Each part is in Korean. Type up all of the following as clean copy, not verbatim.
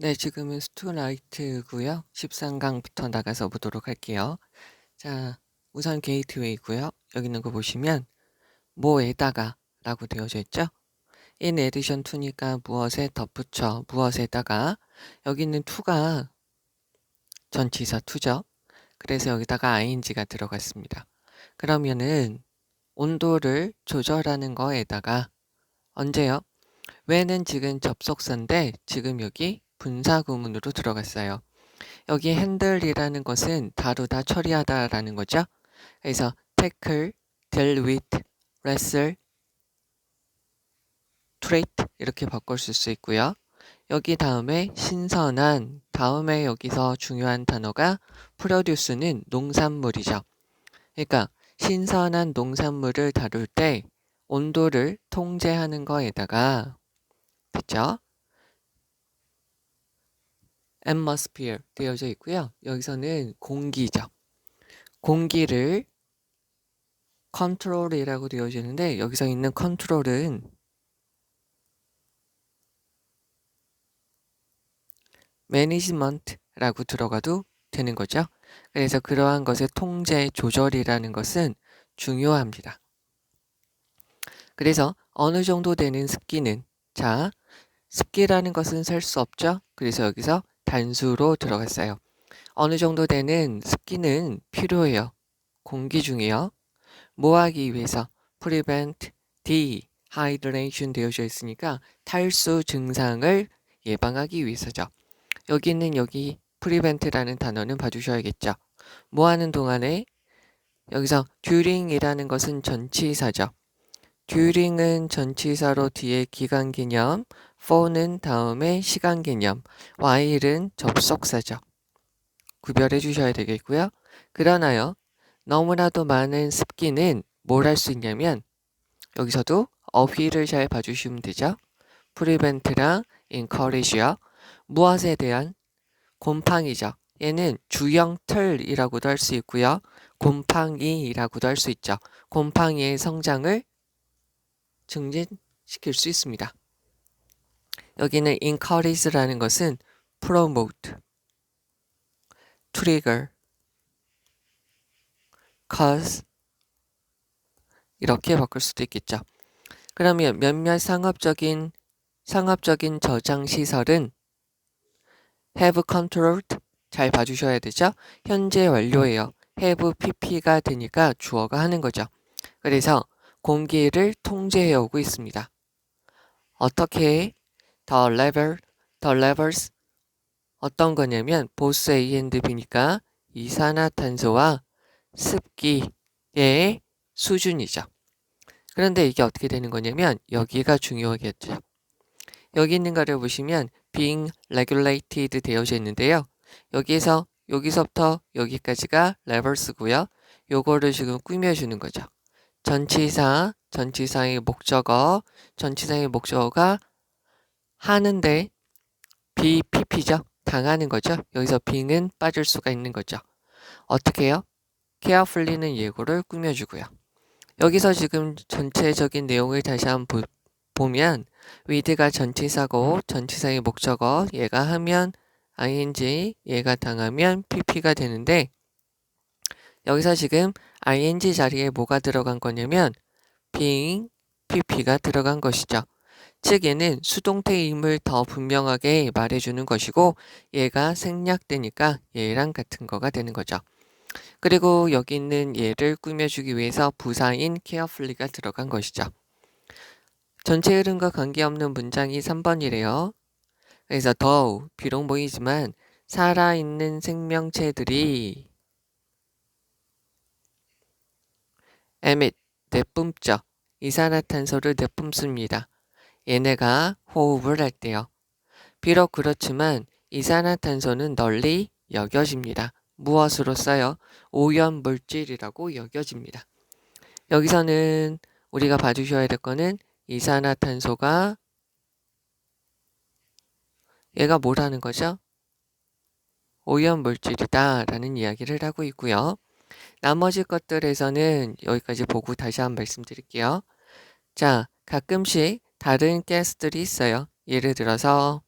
네, 지금은 스투라이트고요. 13강부터 나가서 보도록 할게요. 자, 우선 게이트웨이고요. 여기 있는 거 보시면 뭐에다가 라고 되어져 있죠? in addition to니까 무엇에 덧붙여, 무엇에다가. 여기 있는 to가 전치사 to죠. 그래서 여기다가 ing가 들어갔습니다. 그러면은 온도를 조절하는 거에다가 언제요? when은 지금 접속사인데 지금 여기 분사구문으로 들어갔어요. 여기 handle이라는 것은 다루다, 처리하다라는 거죠. 그래서 tackle, deal with, wrestle, treat 이렇게 바꿀 수 있고요. 여기 다음에 신선한, 다음에 여기서 중요한 단어가 produce는 농산물이죠. 그러니까 신선한 농산물을 다룰 때 온도를 통제하는 거에다가 됐죠? atmosphere 되어져 있고요. 여기서는 공기죠. 공기를 컨트롤이라고 되어지는데 여기서 있는 컨트롤은 매니지먼트라고 들어가도 되는 거죠. 그래서 그러한 것의 통제, 조절이라는 것은 중요합니다. 그래서 어느 정도 되는 습기는, 자, 습기라는 것은 셀 수 없죠. 그래서 여기서 단수로 들어갔어요. 어느 정도 되는 습기는 필요해요. 공기 중에요. 뭐 하기 위해서? prevent dehydration 되어져 있으니까 탈수 증상을 예방하기 위해서죠. 여기는 여기 prevent라는 단어는 봐주셔야겠죠. 뭐 하는 동안에 여기서 during이라는 것은 전치사죠. during은 전치사로 뒤에 기간 개념, for는 다음에 시간 개념, while은 접속사죠. 구별해 주셔야 되겠고요. 그러나요, 너무나도 많은 습기는 뭘 할 수 있냐면 여기서도 어휘를 잘 봐주시면 되죠. prevent랑 encourage요. 무엇에 대한? 곰팡이죠. 얘는 주영틀이라고도 할 수 있고요. 곰팡이라고도 할 수 있죠. 곰팡이의 성장을 증진시킬 수 있습니다. 여기는 encourage라는 것은 promote, trigger, cause 이렇게 바꿀 수도 있겠죠. 그러면 몇몇 상업적인 저장 시설은 have controlled 잘 봐주셔야 되죠. 현재 완료예요. have pp가 되니까 주어가 하는 거죠. 그래서 공기를 통제해 오고 있습니다. 어떻게? the levels 어떤 거냐면 보스 A and B니까 이산화탄소와 습기의 수준이죠. 그런데 이게 어떻게 되는 거냐면 여기가 중요하겠죠. 여기 있는 거를 보시면 being regulated 되어져 있는데요. 여기서부터 여기까지가 levels고요. 요거를 지금 꾸며주는 거죠. 전치사의 목적어가 하는데 BPP죠. 당하는 거죠. 여기서 being은 빠질 수가 있는 거죠. 어떻게 해요? carefully는 예고를 꾸며주고요. 여기서 지금 전체적인 내용을 다시 한번 보면 with가 전치사고 전치사의 목적어 얘가 하면 ing 얘가 당하면 pp가 되는데 여기서 지금 ing 자리에 뭐가 들어간 거냐면 being pp가 들어간 것이죠. 즉 얘는 수동태임을 더 분명하게 말해주는 것이고 얘가 생략되니까 얘랑 같은 거가 되는 거죠. 그리고 여기 있는 얘를 꾸며주기 위해서 부사인 carefully가 들어간 것이죠. 전체 흐름과 관계없는 문장이 3번이래요. 그래서 though 비록 보이지만 살아있는 생명체들이 emit 내뿜죠. 이산화탄소를 내뿜습니다. 얘네가 호흡을 할 때요. 비록 그렇지만 이산화탄소는 널리 여겨집니다. 무엇으로 써요? 오염물질이라고 여겨집니다. 여기서는 우리가 봐주셔야 될 거는 이산화탄소가 얘가 뭐라는 거죠? 오염물질이다 라는 이야기를 하고 있고요. 나머지 것들에서는 여기까지 보고 다시 한번 말씀드릴게요. 자, 가끔씩 다른 가스들이 있어요. 예를 들어서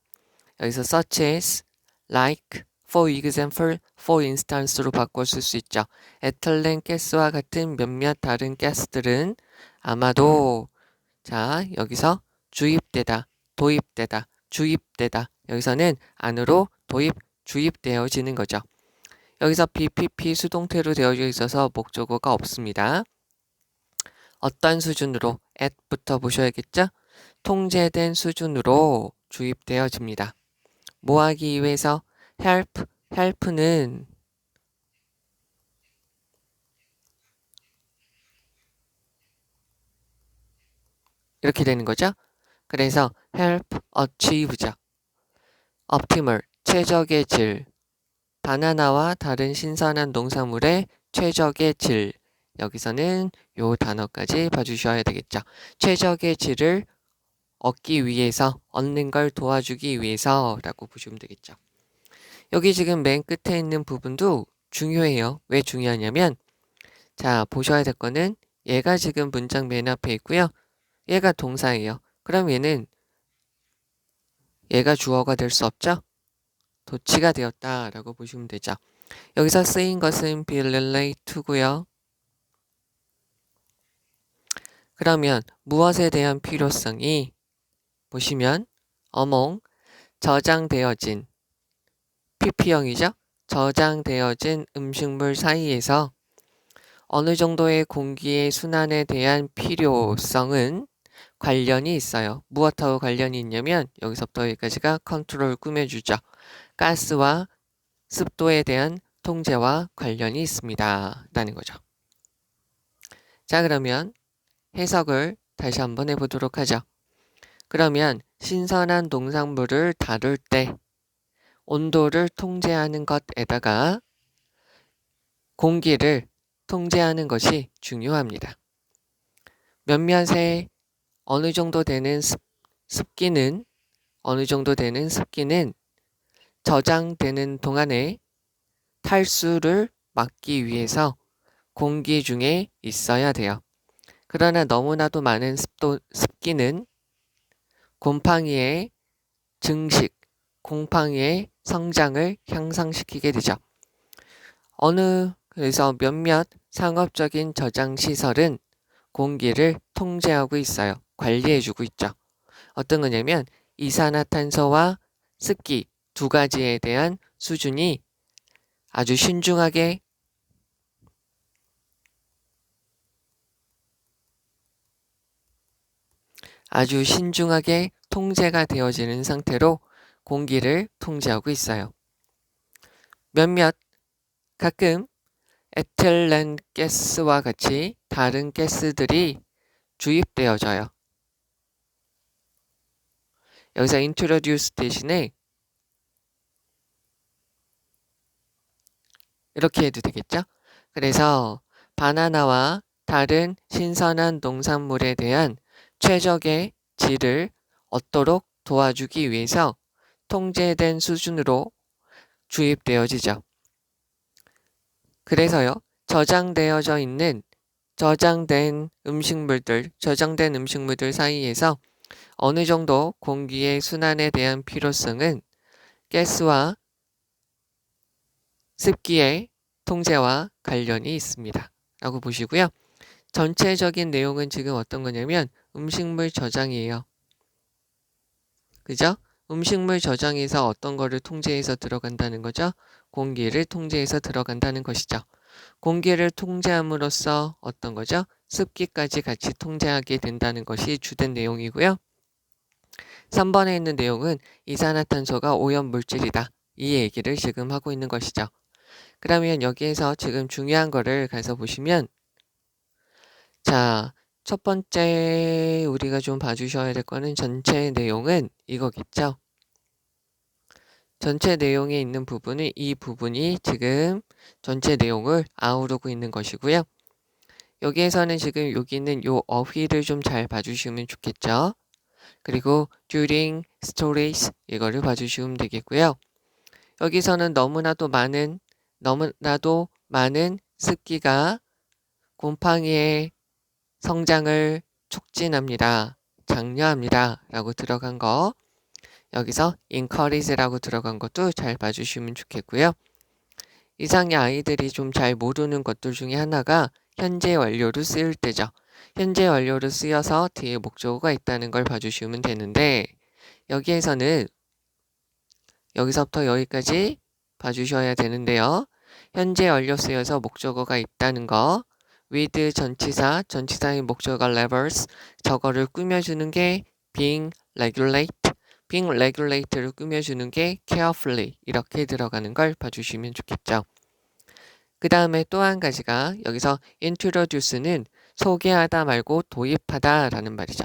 여기서 such as, like, for example, for instance로 바꿔 쓸 수 있죠. 에틸렌 가스와 같은 몇몇 다른 가스들은 아마도 자 여기서 주입되다, 도입되다, 주입되다 여기서는 안으로 도입, 주입되어지는 거죠. 여기서 BPP 수동태로 되어져 있어서 목적어가 없습니다. 어떤 수준으로 at부터 보셔야겠죠? 통제된 수준으로 주입되어집니다. 뭐 하기 위해서? help는 이렇게 되는 거죠. 그래서 help achieve죠. optimal, 최적의 질. 바나나와 다른 신선한 농산물의 최적의 질. 여기서는 요 단어까지 봐주셔야 되겠죠. 최적의 질을 얻기 위해서, 얻는 걸 도와주기 위해서 라고 보시면 되겠죠. 여기 지금 맨 끝에 있는 부분도 중요해요. 왜 중요하냐면 자 보셔야 될 거는 얘가 지금 문장 맨 앞에 있고요. 얘가 동사예요. 그럼 얘가 주어가 될 수 없죠? 도치가 되었다라고 보시면 되죠. 여기서 쓰인 것은 be relate to고요. 그러면 무엇에 대한 필요성이 보시면 among 저장되어진 PP형이죠. 저장되어진 음식물 사이에서 어느 정도의 공기의 순환에 대한 필요성은 관련이 있어요. 무엇하고 관련이 있냐면 여기서부터 여기까지가 컨트롤 꾸며주죠. 가스와 습도에 대한 통제와 관련이 있습니다. 라는 거죠. 자 그러면 해석을 다시 한번 해보도록 하죠. 그러면 신선한 농산물을 다룰 때 온도를 통제하는 것에다가 공기를 통제하는 것이 중요합니다. 몇몇의 어느 정도 되는 습기는 저장되는 동안에 탈수를 막기 위해서 공기 중에 있어야 돼요. 그러나 너무나도 많은 습기는 곰팡이의 증식, 곰팡이의 성장을 향상시키게 되죠. 그래서 몇몇 상업적인 저장 시설은 공기를 통제하고 있어요. 관리해주고 있죠. 어떤 거냐면 이산화탄소와 습기 두 가지에 대한 수준이 아주 신중하게 통제가 되어지는 상태로 공기를 통제하고 있어요. 가끔 에틸렌 가스와 같이 다른 가스들이 주입되어져요. 여기서 introduce 대신에 이렇게 해도 되겠죠? 그래서 바나나와 다른 신선한 농산물에 대한 최적의 질을 얻도록 도와주기 위해서 통제된 수준으로 주입되어지죠. 그래서요, 저장된 음식물들 사이에서 어느 정도 공기의 순환에 대한 필요성은 가스와 습기의 통제와 관련이 있습니다. 라고 보시고요. 전체적인 내용은 지금 어떤 거냐면 음식물 저장이에요. 그죠? 음식물 저장에서 어떤 거를 통제해서 들어간다는 거죠? 공기를 통제해서 들어간다는 것이죠. 공기를 통제함으로써 어떤 거죠? 습기까지 같이 통제하게 된다는 것이 주된 내용이고요. 3번에 있는 내용은 이산화탄소가 오염물질이다. 이 얘기를 지금 하고 있는 것이죠. 그러면 여기에서 지금 중요한 거를 가서 보시면 자, 첫 번째 우리가 좀 봐주셔야 될 거는 전체 내용은 이거겠죠. 전체 내용에 있는 부분은 이 부분이 지금 전체 내용을 아우르고 있는 것이고요. 여기에서는 지금 여기 있는 요 어휘를 좀 잘 봐주시면 좋겠죠. 그리고 during, storage 이거를 봐주시면 되겠고요. 여기서는 너무나도 많은 습기가 곰팡이의 성장을 촉진합니다. 장려합니다. 라고 들어간 거. 여기서 encourage라고 들어간 것도 잘 봐주시면 좋겠고요. 이상의 아이들이 좀 잘 모르는 것들 중에 하나가 현재 완료로 쓰일 때죠. 현재 완료로 쓰여서 뒤에 목적어가 있다는 걸 봐주시면 되는데 여기에서는 여기서부터 여기까지 봐주셔야 되는데요. 현재 완료 쓰여서 목적어가 있다는 거 with 전치사의 목적어가 levels 저거를 꾸며주는 게 being regulate를 꾸며주는 게 carefully 이렇게 들어가는 걸 봐주시면 좋겠죠. 그 다음에 또 한 가지가 여기서 introduce는 소개하다 말고 도입하다 라는 말이죠.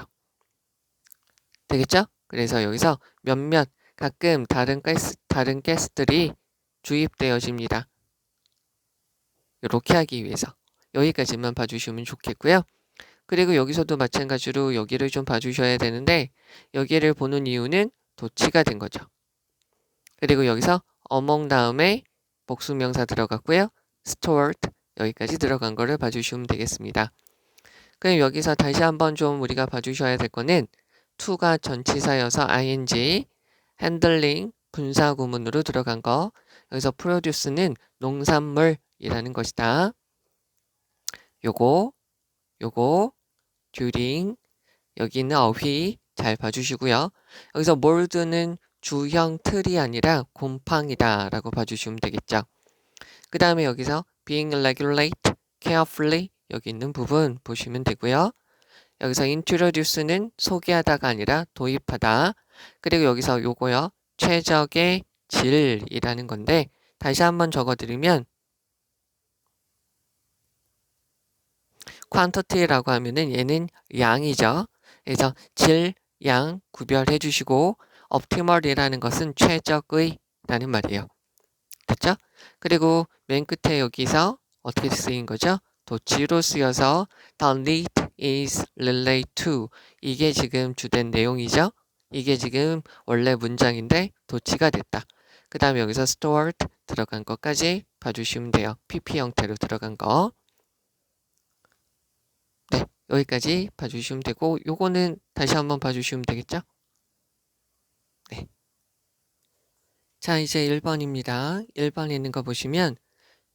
되겠죠? 그래서 여기서 몇몇 가끔 다른 게스트들이 주입되어집니다. 이렇게 하기 위해서 여기까지만 봐주시면 좋겠고요. 그리고 여기서도 마찬가지로 여기를 좀 봐주셔야 되는데 여기를 보는 이유는 도치가 된 거죠. 그리고 여기서 among 다음에 복수명사 들어갔고요. stored 여기까지 들어간 거를 봐주시면 되겠습니다. 그럼 여기서 다시 한번 좀 우리가 봐주셔야 될 거는 to가 전치사여서 ing, handling 분사구문으로 들어간 거 여기서 produce는 농산물이라는 것이다. 요거 during 여기는 어휘 잘 봐주시고요. 여기서 mold는 주형 틀이 아니라 곰팡이다 라고 봐주시면 되겠죠. 그 다음에 여기서 being regulate, carefully 여기 있는 부분 보시면 되고요. 여기서 introduce는 소개하다가 아니라 도입하다. 그리고 여기서 요거요. 최적의 질이라는 건데 다시 한번 적어드리면 quantity라고 하면은 얘는 양이죠. 그래서 질, 양 구별해 주시고 optimal이라는 것은 최적의 라는 말이에요. 됐죠? 그리고 맨 끝에 여기서 어떻게 쓰인 거죠? 도치로 쓰여서 the lead is related to 이게 지금 주된 내용이죠? 이게 지금 원래 문장인데 도치가 됐다. 그 다음에 여기서 stored 들어간 것까지 봐주시면 돼요. PP 형태로 들어간 거. 네, 여기까지 봐주시면 되고 요거는 다시 한번 봐주시면 되겠죠? 네. 자, 이제 1번입니다. 1번에 있는 거 보시면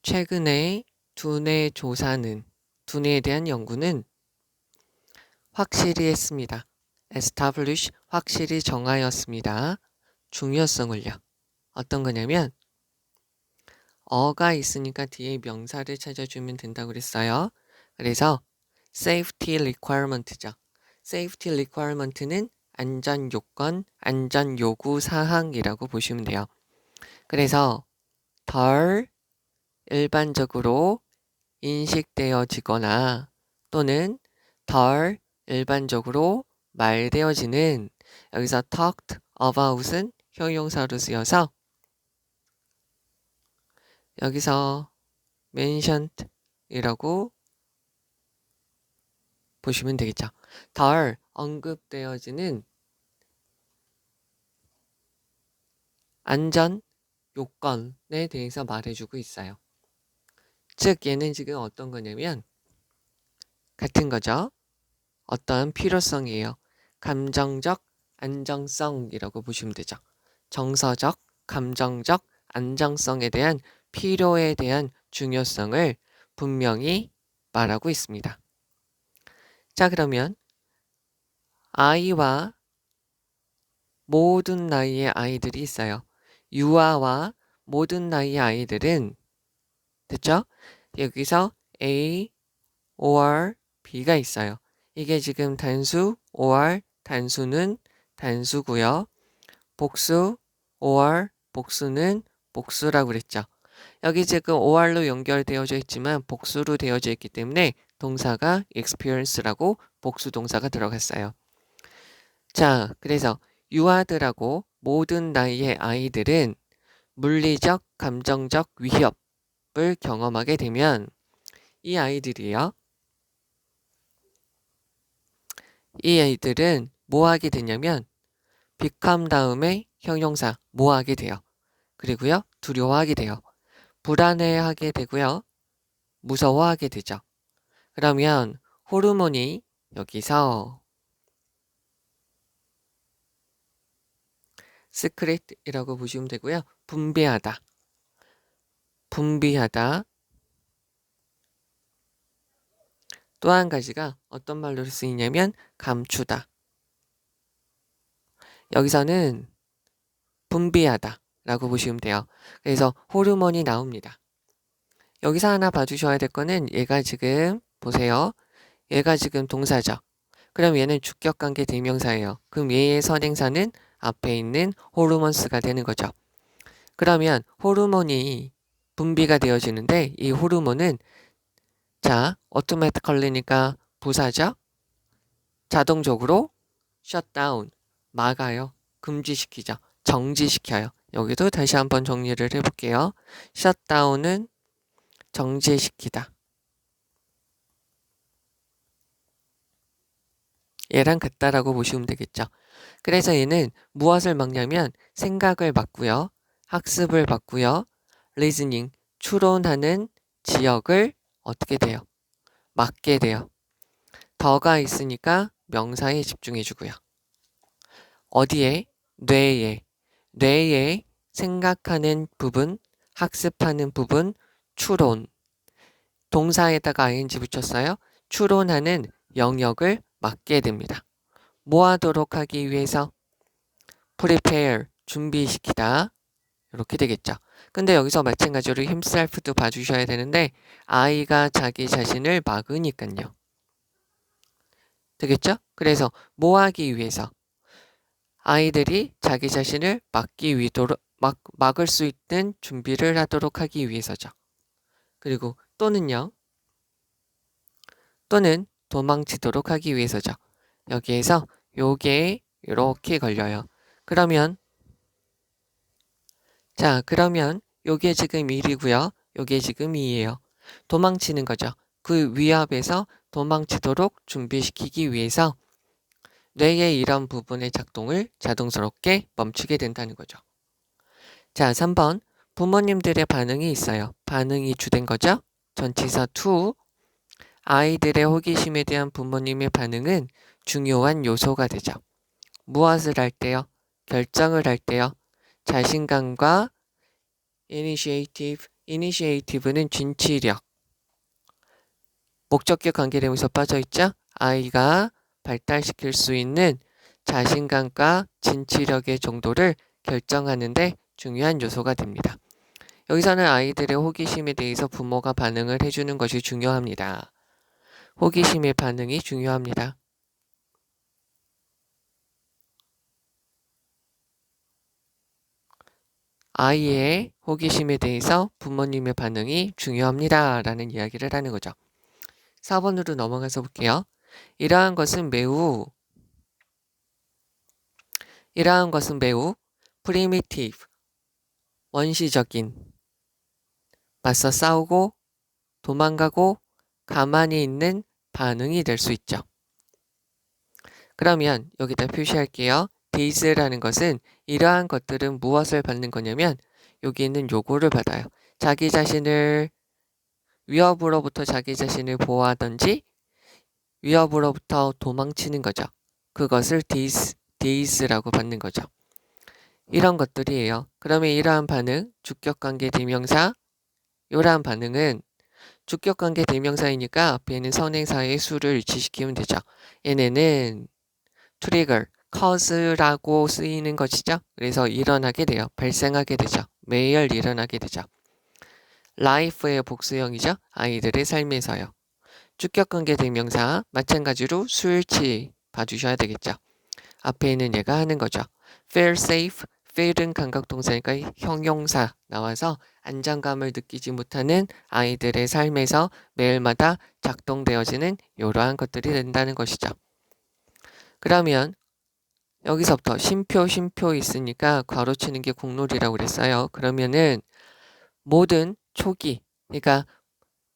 최근에 두뇌 조사는 두뇌에 대한 연구는 확실히 했습니다. establish 확실히 정하였습니다. 중요성을요. 어떤 거냐면 어가 있으니까 뒤에 명사를 찾아주면 된다고 그랬어요. 그래서 safety requirement죠. safety requirement는 안전 요건, 안전 요구 사항이라고 보시면 돼요. 그래서 덜 일반적으로 인식되어지거나 또는 덜 일반적으로 말되어지는 여기서 talked about은 형용사로 쓰여서 여기서 mentioned 이라고 보시면 되겠죠. 덜 언급되어지는 안전 요건에 대해서 말해주고 있어요. 즉 얘는 지금 어떤 거냐면 같은 거죠. 어떠한 필요성이에요. 감정적 안정성이라고 보시면 되죠. 정서적, 감정적 안정성에 대한 필요에 대한 중요성을 분명히 말하고 있습니다. 자, 그러면 아이와 모든 나이의 아이들이 있어요. 유아와 모든 나이의 아이들은 됐죠? 여기서 A, or B가 있어요. 이게 지금 단수, or 단수는 단수고요. 복수, or 복수는 복수라고 그랬죠. 여기 지금 or로 연결되어져 있지만 복수로 되어져 있기 때문에 동사가 experience라고 복수 동사가 들어갔어요. 자, 그래서 유아들하고 모든 나이의 아이들은 물리적, 감정적 위협을 경험하게 되면 이 아이들이요. 이 아이들은 뭐 하게 되냐면 become 다음에 형용사 뭐 하게 돼요. 그리고요. 두려워하게 돼요. 불안해하게 되고요. 무서워하게 되죠. 그러면 호르몬이 여기서 secret이라고 보시면 되고요. 분비하다. 분비하다. 또 한 가지가 어떤 말로 쓰이냐면 감추다. 여기서는 분비하다 라고 보시면 돼요. 그래서 호르몬이 나옵니다. 여기서 하나 봐주셔야 될 거는 얘가 지금 보세요. 얘가 지금 동사죠. 그럼 얘는 주격관계 대명사예요. 그럼 얘의 선행사는 앞에 있는 호르몬스가 되는 거죠. 그러면 호르몬이 분비가 되어지는데 이 호르몬은 자, automatically니까 부사죠. 자동적으로 shutdown, 막아요. 금지시키죠. 정지시켜요. 여기도 다시 한번 정리를 해볼게요. shutdown은 정지시키다. 얘랑 같다라고 보시면 되겠죠. 그래서 얘는 무엇을 막냐면 생각을 막고요. 학습을 막고요. 리즈닝, 추론하는 지역을 어떻게 돼요? 막게 돼요. 더가 있으니까 명사에 집중해주고요. 어디에? 뇌에. 뇌에 생각하는 부분, 학습하는 부분, 추론. 동사에다가 ing 붙였어요. 추론하는 영역을 막게 됩니다. 뭐 하도록 하기 위해서? prepare, 준비시키다. 이렇게 되겠죠. 근데 여기서 마찬가지로 himself도 봐주셔야 되는데 아이가 자기 자신을 막으니까요. 되겠죠? 그래서 뭐 하기 위해서? 아이들이 자기 자신을 막을 수 있는 준비를 하도록 하기 위해서죠. 그리고 또는요. 또는 도망치도록 하기 위해서죠. 여기에서 요게 이렇게 걸려요. 그러면 요게 지금 1이고요. 요게 지금 2예요. 도망치는 거죠. 그 위협에서 도망치도록 준비시키기 위해서 뇌의 이런 부분의 작동을 자동스럽게 멈추게 된다는 거죠. 자, 3번. 부모님들의 반응이 있어요. 반응이 주된 거죠. 전치사 to. 아이들의 호기심에 대한 부모님의 반응은 중요한 요소가 되죠. 무엇을 할 때요? 결정을 할 때요. 자신감과 initiative는 진취력. 목적격 관계대명사 빠져있죠? 아이가 발달시킬 수 있는 자신감과 진취력의 정도를 결정하는데 중요한 요소가 됩니다. 여기서는 아이들의 호기심에 대해서 부모가 반응을 해주는 것이 중요합니다. 호기심의 반응이 중요합니다. 아이의 호기심에 대해서 부모님의 반응이 중요합니다. 라는 이야기를 하는 거죠. 4번으로 넘어가서 볼게요. 이러한 것은 매우 primitive, 원시적인, 맞서 싸우고 도망가고 가만히 있는 반응이 될 수 있죠. 그러면 여기다 표시할게요. these라는 것은 이러한 것들은 무엇을 받는 거냐면 여기 있는 요거를 받아요. 자기 자신을 위협으로부터 자기 자신을 보호하든지 위협으로부터 도망치는 거죠. 그것을 these라고 받는 거죠. 이런 것들이에요. 그러면 이러한 반응, 주격관계 대명사, 이러한 반응은 주격관계 대명사이니까 앞에는 선행사의 수를 일치시키면 되죠. 얘네는 trigger, cause라고 쓰이는 것이죠. 그래서 일어나게 돼요. 발생하게 되죠. 매일 일어나게 되죠. life의 복수형이죠. 아이들의 삶에서요. 주격관계 대명사 마찬가지로 수일치 봐주셔야 되겠죠. 앞에 있는 얘가 하는 거죠. feel safe, feel은 감각동사니까 형용사 나와서 안정감을 느끼지 못하는 아이들의 삶에서 매일마다 작동되어지는 이러한 것들이 된다는 것이죠. 그러면 여기서부터 심표 있으니까 괄호치는 게 공놀이라고 그랬어요. 그러면은 모든 초기, 그러니까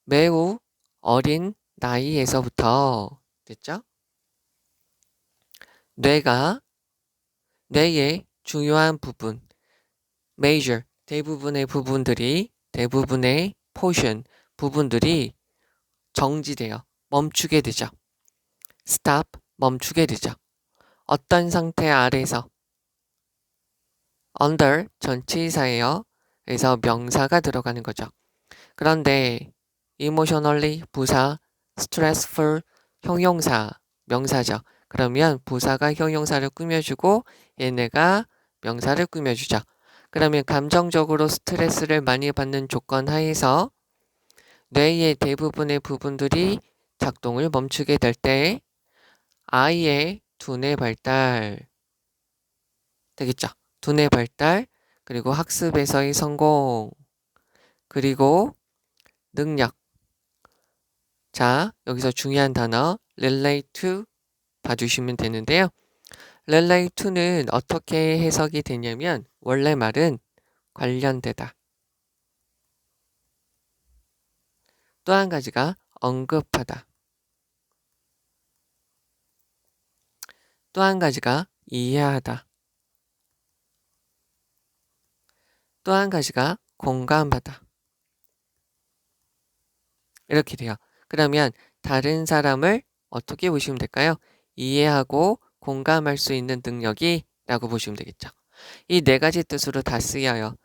매우 어린 나이에서부터 됐죠? 뇌의 중요한 부분, major, 대부분의 portion, 부분들이 정지돼요. 멈추게 되죠. stop, 멈추게 되죠. 어떤 상태 아래서 under 전치사예요. 그래서 명사가 들어가는 거죠. 그런데 emotionally 부사, stressful 형용사, 명사죠. 그러면 부사가 형용사를 꾸며주고 얘네가 명사를 꾸며주죠. 그러면 감정적으로 스트레스를 많이 받는 조건 하에서 뇌의 대부분의 부분들이 작동을 멈추게 될 때 아이의 두뇌 발달 되겠죠. 두뇌 발달, 그리고 학습에서의 성공, 그리고 능력. 자, 여기서 중요한 단어 relate to 봐주시면 되는데요. relate to는 어떻게 해석이 되냐면 원래 말은 관련되다. 또 한 가지가 언급하다. 또 한 가지가 이해하다. 또 한 가지가 공감하다. 이렇게 돼요. 그러면 다른 사람을 어떻게 보시면 될까요? 이해하고 공감할 수 있는 능력이 라고 보시면 되겠죠. 이 네 가지 뜻으로 다 쓰여요.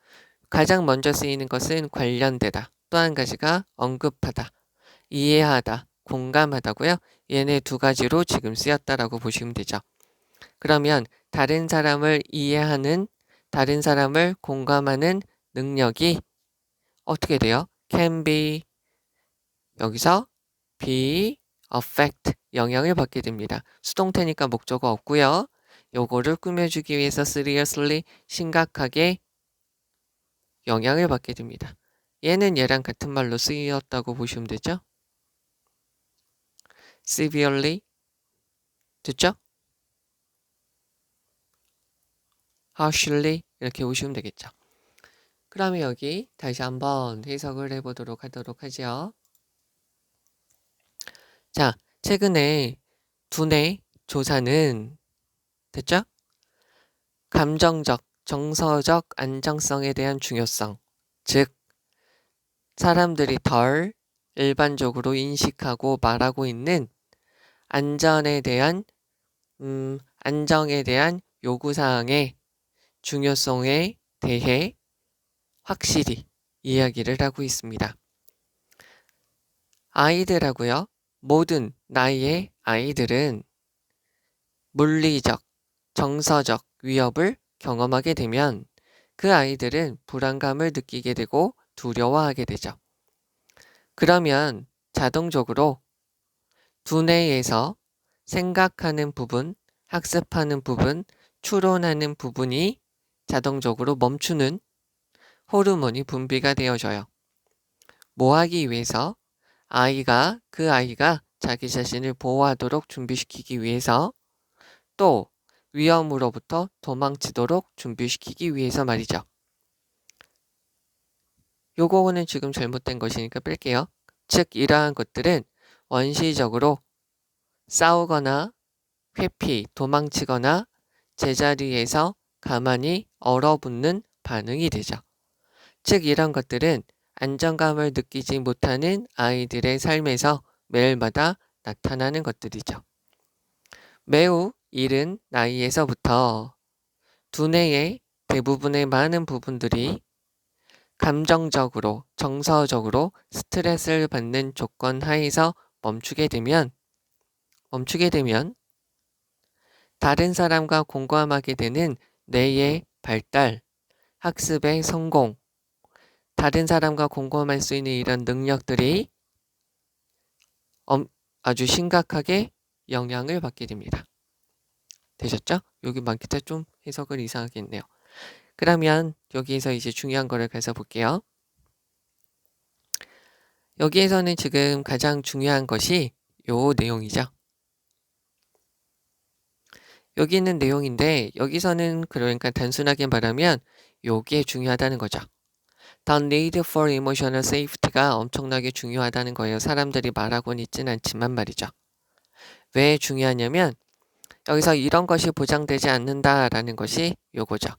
가장 먼저 쓰이는 것은 관련되다. 또 한 가지가 언급하다. 이해하다. 공감하다고요. 얘네 두 가지로 지금 쓰였다라고 보시면 되죠. 그러면 다른 사람을 이해하는, 다른 사람을 공감하는 능력이 어떻게 돼요? can be, 여기서 be affect, 영향을 받게 됩니다. 수동태니까 목적어 없고요. 요거를 꾸며주기 위해서 seriously, 심각하게 영향을 받게 됩니다. 얘는 얘랑 같은 말로 쓰였다고 보시면 되죠. severely, 됐죠? harshly 이렇게 보시면 되겠죠. 그러면 여기 다시 한번 해석을 해보도록 하도록 하죠. 자, 최근에 두뇌 조사는 됐죠? 감정적, 정서적 안정성에 대한 중요성, 즉 사람들이 덜 일반적으로 인식하고 말하고 있는 안전에 대한 안정에 대한 요구사항의 중요성에 대해 확실히 이야기를 하고 있습니다. 아이들하고요. 모든 나이의 아이들은 물리적, 정서적 위협을 경험하게 되면 그 아이들은 불안감을 느끼게 되고 두려워하게 되죠. 그러면 자동적으로 두뇌에서 생각하는 부분, 학습하는 부분, 추론하는 부분이 자동적으로 멈추는 호르몬이 분비가 되어져요. 뭐 하기 위해서? 그 아이가 자기 자신을 보호하도록 준비시키기 위해서, 또 위험으로부터 도망치도록 준비시키기 위해서 말이죠. 요거는 지금 잘못된 것이니까 뺄게요. 즉 이러한 것들은 원시적으로 싸우거나 회피, 도망치거나 제자리에서 가만히 얼어붙는 반응이 되죠. 즉 이런 것들은 안정감을 느끼지 못하는 아이들의 삶에서 매일마다 나타나는 것들이죠. 매우 이른 나이에서부터 두뇌의 대부분의 많은 부분들이 감정적으로, 정서적으로 스트레스를 받는 조건 하에서 멈추게 되면 다른 사람과 공감하게 되는 뇌의 발달, 학습의 성공, 다른 사람과 공감할 수 있는 이런 능력들이 아주 심각하게 영향을 받게 됩니다. 되셨죠? 여기만 기타 좀 해석을 이상하게 했네요. 그러면 여기에서 이제 중요한 거를 가서 볼게요. 여기에서는 지금 가장 중요한 것이 요 내용이죠. 여기 있는 내용인데 여기서는 그러니까 단순하게 말하면 요게 중요하다는 거죠. The need for emotional safety가 엄청나게 중요하다는 거예요. 사람들이 말하고는 있진 않지만 말이죠. 왜 중요하냐면 여기서 이런 것이 보장되지 않는다라는 것이 요거죠.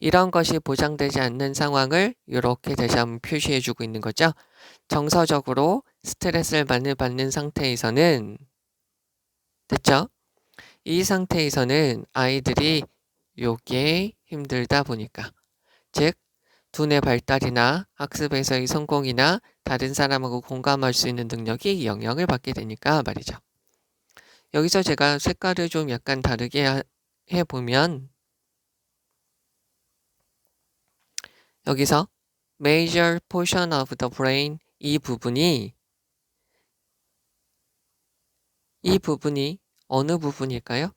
이런 것이 보장되지 않는 상황을 이렇게 다시 한번 표시해주고 있는 거죠. 정서적으로 스트레스를 많이 받는 상태에서는 됐죠? 이 상태에서는 아이들이 요게 힘들다 보니까. 즉, 두뇌 발달이나 학습에서의 성공이나 다른 사람하고 공감할 수 있는 능력이 영향을 받게 되니까 말이죠. 여기서 제가 색깔을 좀 약간 다르게 해보면 여기서 major portion of the brain 이 부분이 어느 부분일까요?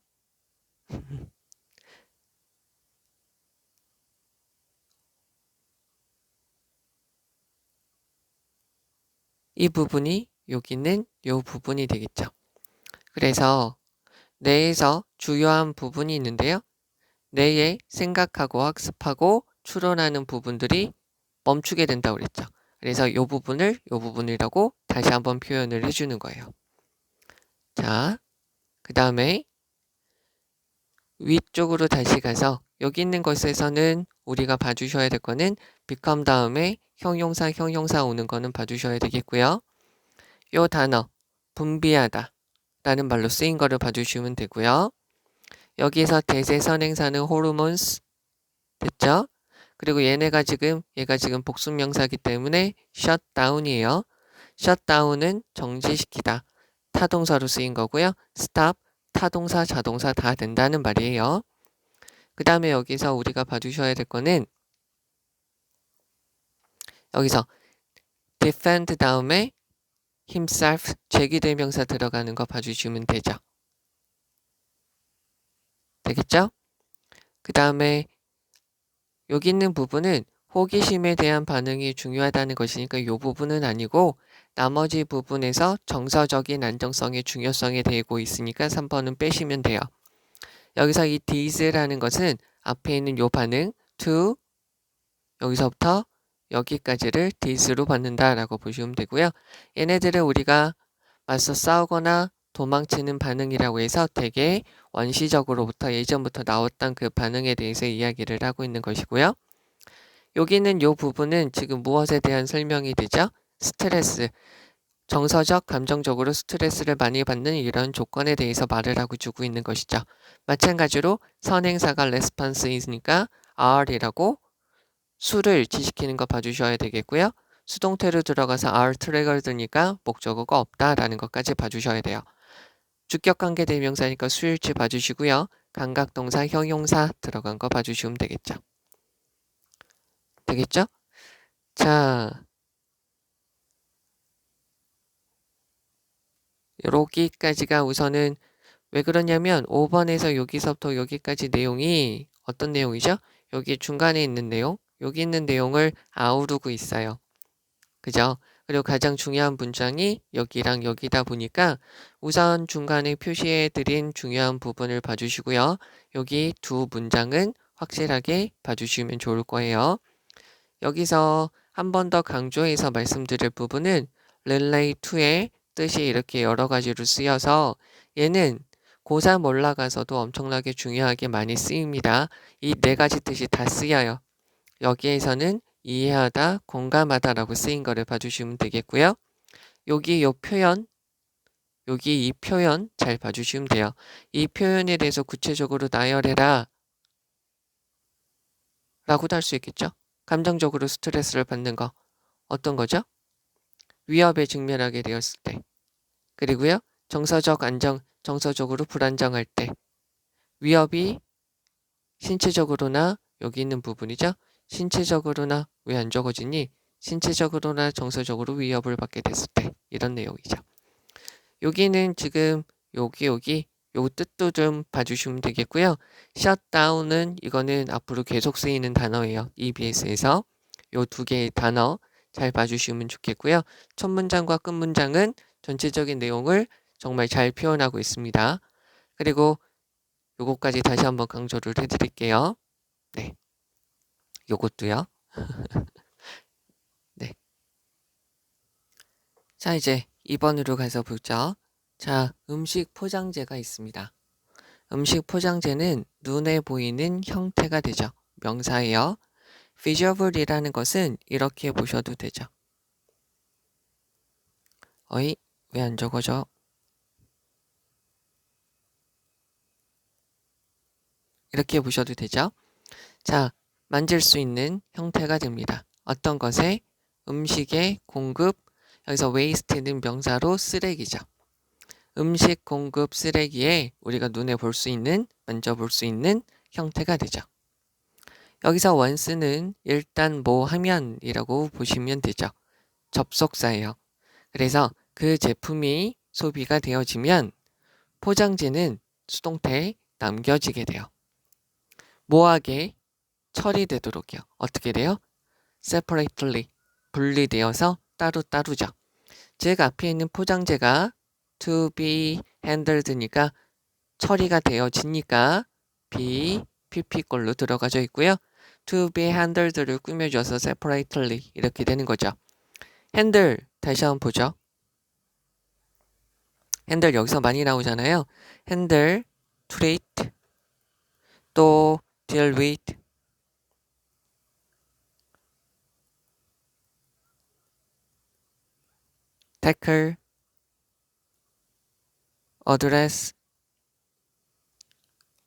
이 부분이 여기는 요 부분이 되겠죠. 그래서 뇌에서 주요한 부분이 있는데요. 뇌에 생각하고 학습하고 추론하는 부분들이 멈추게 된다고 그랬죠. 그래서 요 부분을 요 부분이라고 다시 한번 표현을 해주는 거예요. 자, 그 다음에 위쪽으로 다시 가서 여기 있는 것에서는 우리가 봐주셔야 될 거는 become 다음에 형용사 오는 거는 봐주셔야 되겠고요. 요 단어 분비하다 라는 말로 쓰인 거를 봐주시면 되고요. 여기에서 대세선행사는 호르몬스 됐죠? 그리고 얘가 지금 복수명사이기 때문에 shutdown이에요. shutdown은 정지시키다 타동사로 쓰인 거고요. stop 타동사 자동사 다 된다는 말이에요. 그 다음에 여기서 우리가 봐주셔야 될 거는 여기서 defend 다음에 himself 제기대명사 들어가는 거 봐주시면 되죠. 되겠죠? 그 다음에 여기 있는 부분은 호기심에 대한 반응이 중요하다는 것이니까 이 부분은 아니고 나머지 부분에서 정서적인 안정성의 중요성에 대고 있으니까 3번은 빼시면 돼요. 여기서 이 these라는 것은 앞에 있는 요 반응 to 여기서부터 여기까지를 these로 받는다라고 보시면 되고요. 얘네들은 우리가 맞서 싸우거나 도망치는 반응이라고 해서 되게 원시적으로부터 예전부터 나왔던 그 반응에 대해서 이야기를 하고 있는 것이고요. 여기는 요 부분은 지금 무엇에 대한 설명이 되죠? 스트레스, 정서적, 감정적으로 스트레스를 많이 받는 이런 조건에 대해서 말을 하고 주고 있는 것이죠. 마찬가지로 선행사가 response이니까 are이라고 수를 지시키는 거 봐주셔야 되겠고요. 수동태로 들어가서 are triggered니까 목적어가 없다라는 것까지 봐주셔야 돼요. 주격관계 대명사니까 수일치 봐주시고요. 감각동사, 형용사 들어간 거 봐주시면 되겠죠. 되겠죠? 자, 여기까지가 우선은 왜 그러냐면 5번에서 여기서부터 여기까지 내용이 어떤 내용이죠? 여기 중간에 있는 내용, 여기 있는 내용을 아우르고 있어요. 그죠? 그리고 가장 중요한 문장이 여기랑 여기다 보니까 우선 중간에 표시해 드린 중요한 부분을 봐주시고요. 여기 두 문장은 확실하게 봐주시면 좋을 거예요. 여기서 한 번 더 강조해서 말씀드릴 부분은 relate to의 뜻이 이렇게 여러 가지로 쓰여서 얘는 고3 올라가서도 엄청나게 중요하게 많이 쓰입니다. 이 네 가지 뜻이 다 쓰여요. 여기에서는 이해하다, 공감하다라고 쓰인 거를 봐주시면 되겠고요. 여기 요 표현, 여기 이 표현 잘 봐주시면 돼요. 이 표현에 대해서 구체적으로 나열해라 라고도 할 수 있겠죠. 감정적으로 스트레스를 받는 거 어떤 거죠? 위협에 직면하게 되었을 때 그리고요. 정서적으로 불안정할 때 위협이 신체적으로나 여기 있는 부분이죠. 신체적으로나 왜 안 적어지니? 신체적으로나 정서적으로 위협을 받게 됐을 때 이런 내용이죠. 여기는 지금 여기 요 뜻도 좀 봐주시면 되겠고요. shutdown은 이거는 앞으로 계속 쓰이는 단어예요. EBS에서 요 두 개의 단어 잘 봐주시면 좋겠고요. 첫 문장과 끝 문장은 전체적인 내용을 정말 잘 표현하고 있습니다. 그리고 요거까지 다시 한번 강조를 해드릴게요. 네, 요것도요. 네. 자, 이제 2번으로 가서 보죠. 자, 음식 포장재가 있습니다. 음식 포장재는 눈에 보이는 형태가 되죠. 명사예요. visible이라는 것은 이렇게 보셔도 되죠. 어이, 왜 안 적어져? 이렇게 보셔도 되죠. 자, 만질 수 있는 형태가 됩니다. 어떤 것에? 음식의 공급, 여기서 waste는 명사로 쓰레기죠. 음식 공급 쓰레기에 우리가 눈에 볼 수 있는, 만져볼 수 있는 형태가 되죠. 여기서 once는 일단 뭐 하면이라고 보시면 되죠. 접속사예요. 그래서 그 제품이 소비가 되어지면 포장지는 수동태에 남겨지게 돼요. 뭐하게? 처리되도록요. 어떻게 돼요? separately, 분리되어서 따로따로죠. 즉 앞에 있는 포장재가 to be handled니까 처리가 되어지니까 be, pp 걸로 들어가져 있고요. to be handled를 꾸며줘서 separately 이렇게 되는 거죠. handle 다시 한번 보죠. handle 여기서 많이 나오잖아요. handle, treat, 또 deal with, tackle, address,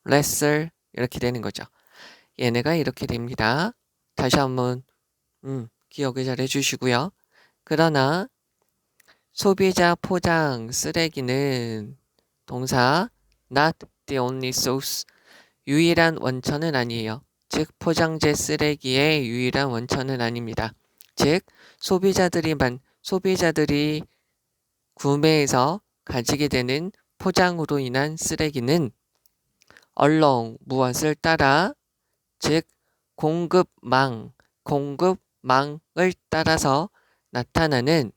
wrestle 이렇게 되는 거죠. 얘네가 이렇게 됩니다. 다시 한번 기억을 잘 해주시고요. 그러나 소비자 포장 쓰레기는 동사 not the only source 유일한 원천은 아니에요. 즉 포장재 쓰레기의 유일한 원천은 아닙니다. 즉 소비자들이 구매해서 가지게 되는 포장으로 인한 쓰레기는 along 무엇을 따라 즉 공급망을 따라서 나타나는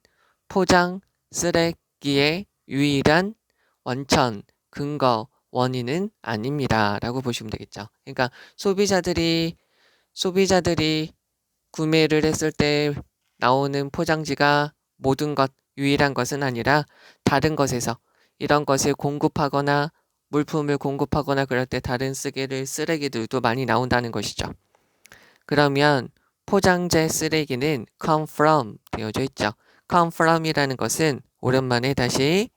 포장 쓰레기의 유일한 원천, 근거, 원인은 아닙니다. 라고 보시면 되겠죠. 그러니까 소비자들이 구매를 했을 때 나오는 포장지가 모든 것, 유일한 것은 아니라 다른 것에서 이런 것을 공급하거나 물품을 공급하거나 그럴 때 다른 쓰레기들도 많이 나온다는 것이죠. 그러면 포장재 쓰레기는 come from 되어져 있죠. come from이라는 것은 오랜만에 다시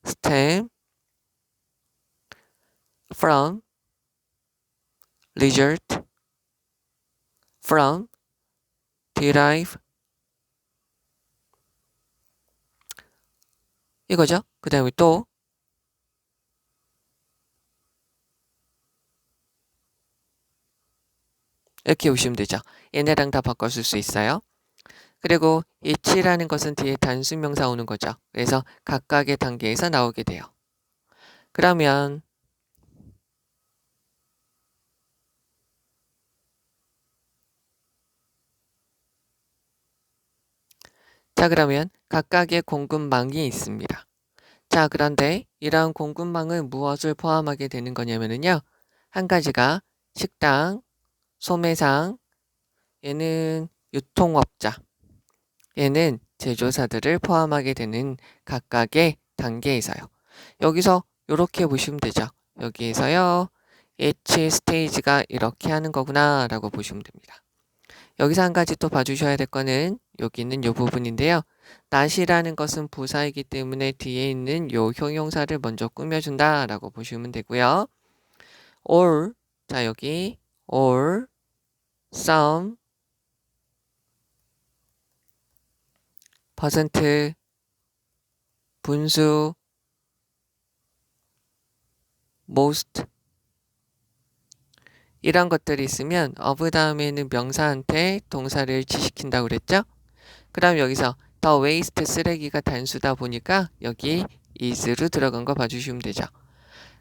stem, from, result, from, derive 이거죠. 그 다음에 또 이렇게 보시면 되죠. 얘네랑 다 바꿔줄 수 있어요. 그리고 each라는 것은 뒤에 단수명사 오는 거죠. 그래서 각각의 단계에서 나오게 돼요. 그러면 그러면 각각의 공급망이 있습니다. 자, 그런데 이러한 공급망은 무엇을 포함하게 되는 거냐면요. 한 가지가 식당, 소매상, 얘는 유통업자, 얘는 제조사들을 포함하게 되는 각각의 단계에서요. 여기서 이렇게 보시면 되죠. 여기에서요. H 스테이지가 이렇게 하는 거구나 라고 보시면 됩니다. 여기서 한 가지 또 봐주셔야 될 거는 여기 있는 이 부분인데요. not이라는 것은 부사이기 때문에 뒤에 있는 요 형용사를 먼저 꾸며준다 라고 보시면 되고요. or, 자 여기 or, some, 퍼센트, 분수, most 이런 것들이 있으면 of 다음에는 명사한테 동사를 지시킨다고 그랬죠? 그럼 여기서 the waste 쓰레기가 단수다 보니까 여기 is로 들어간 거 봐주시면 되죠.